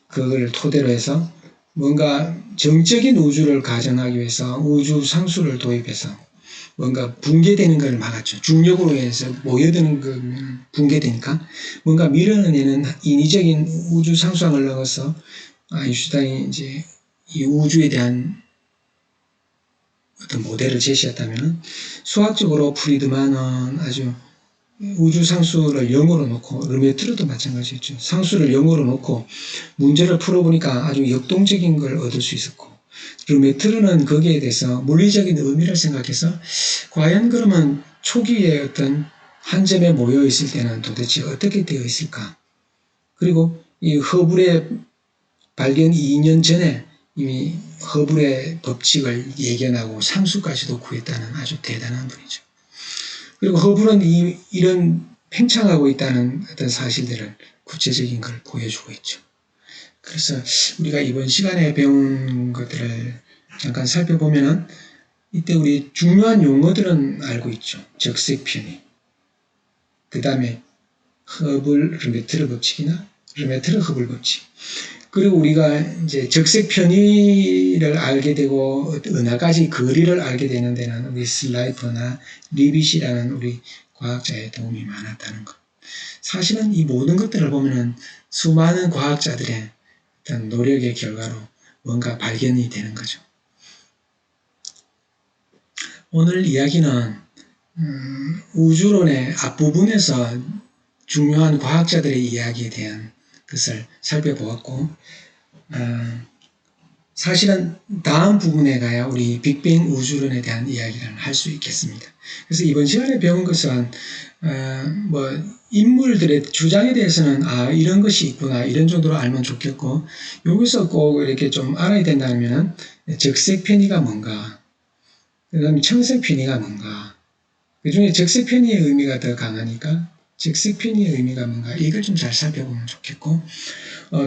그걸 토대로 해서 뭔가 정적인 우주를 가정하기 위해서 우주 상수를 도입해서 뭔가 붕괴되는 걸 막았죠. 중력으로 해서 모여드는 거면 붕괴되니까 뭔가 밀어내는 인위적인 우주 상수항을 넣어서 아인슈타인이 이제 이 우주에 대한 어떤 모델을 제시했다면 수학적으로 프리드만은 아주 우주 상수를 0으로 놓고 르메트르도 마찬가지였죠. 상수를 0으로 놓고 문제를 풀어보니까 아주 역동적인 걸 얻을 수 있었고 르메트르는 거기에 대해서 물리적인 의미를 생각해서 과연 그러면 초기에 어떤 한 점에 모여 있을 때는 도대체 어떻게 되어 있을까? 그리고 이 허블의 발견 2년 전에 이미 허블의 법칙을 예견하고 상수까지도 구했다는 아주 대단한 분이죠. 그리고 허블은 이런 팽창하고 있다는 어떤 사실들을 구체적인 걸 보여주고 있죠. 그래서 우리가 이번 시간에 배운 것들을 잠깐 살펴보면은 이때 우리 중요한 용어들은 알고 있죠. 적색 편의. 그 다음에 허블 르메트르 법칙이나 르메트르 허블 법칙. 그리고 우리가 이제 적색 편의를 알게 되고 은하까지 거리를 알게 되는 데는 우리 슬라이퍼나 리빗이라는 우리 과학자의 도움이 많았다는 것. 사실은 이 모든 것들을 보면은 수많은 과학자들의 어떤 노력의 결과로 뭔가 발견이 되는 거죠. 오늘 이야기는 우주론의 앞부분에서 중요한 과학자들의 이야기에 대한 것을 살펴보았고 사실은 다음 부분에 가야 우리 빅뱅 우주론에 대한 이야기를 할 수 있겠습니다. 그래서 이번 시간에 배운 것은 뭐 인물들의 주장에 대해서는 이런 것이 있구나 이런 정도로 알면 좋겠고 여기서 꼭 이렇게 좀 알아야 된다면 적색 편의가 뭔가 그 다음에 청색 편의가 뭔가 그 중에 적색 편의의 의미가 더 강하니까 적색 편의의 의미가 뭔가 이걸 좀 잘 살펴보면 좋겠고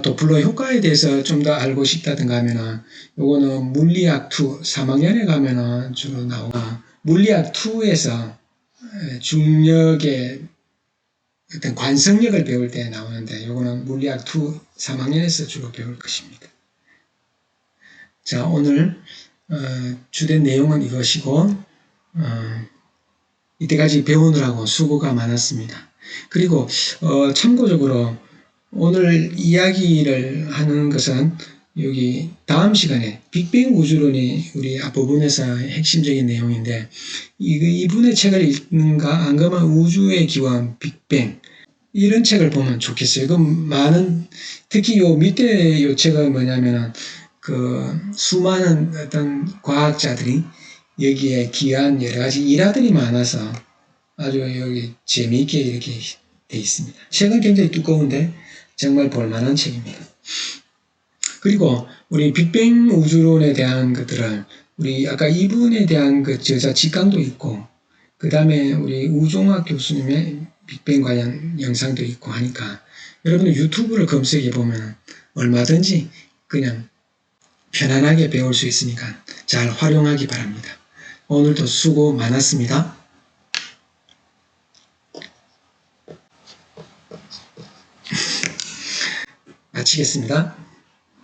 도플러 효과에 대해서 좀 더 알고 싶다든가 하면은 요거는 물리학 2 3학년에 가면은 주로 나오고 물리학 2에서 중력의 어떤 관성력을 배울 때 나오는데 요거는 물리학 2 3학년에서 주로 배울 것입니다. 자, 오늘 주된 내용은 이것이고 이때까지 배우느라고 수고가 많았습니다. 그리고 참고적으로 오늘 이야기를 하는 것은 여기 다음 시간에 빅뱅 우주론이 우리 앞부분에서 핵심적인 내용인데 이분의 책을 읽는가 안 그러면 우주의 기원 빅뱅 이런 책을 보면 좋겠어요. 그럼 특히 요 밑에 요 책은 뭐냐면은 그 수많은 어떤 과학자들이 여기에 귀한 여러 가지 일화들이 많아서 아주 여기 재미있게 이렇게 돼 있습니다. 책은 굉장히 두꺼운데 정말 볼만한 책입니다. 그리고 우리 빅뱅 우주론에 대한 것들을 우리 아까 이분에 대한 그 저자 직강도 있고 그 다음에 우리 우종학 교수님의 빅뱅 관련 영상도 있고 하니까 여러분들 유튜브를 검색해 보면 얼마든지 그냥 편안하게 배울 수 있으니까 잘 활용하기 바랍니다. 오늘도 수고 많았습니다. 마치겠습니다.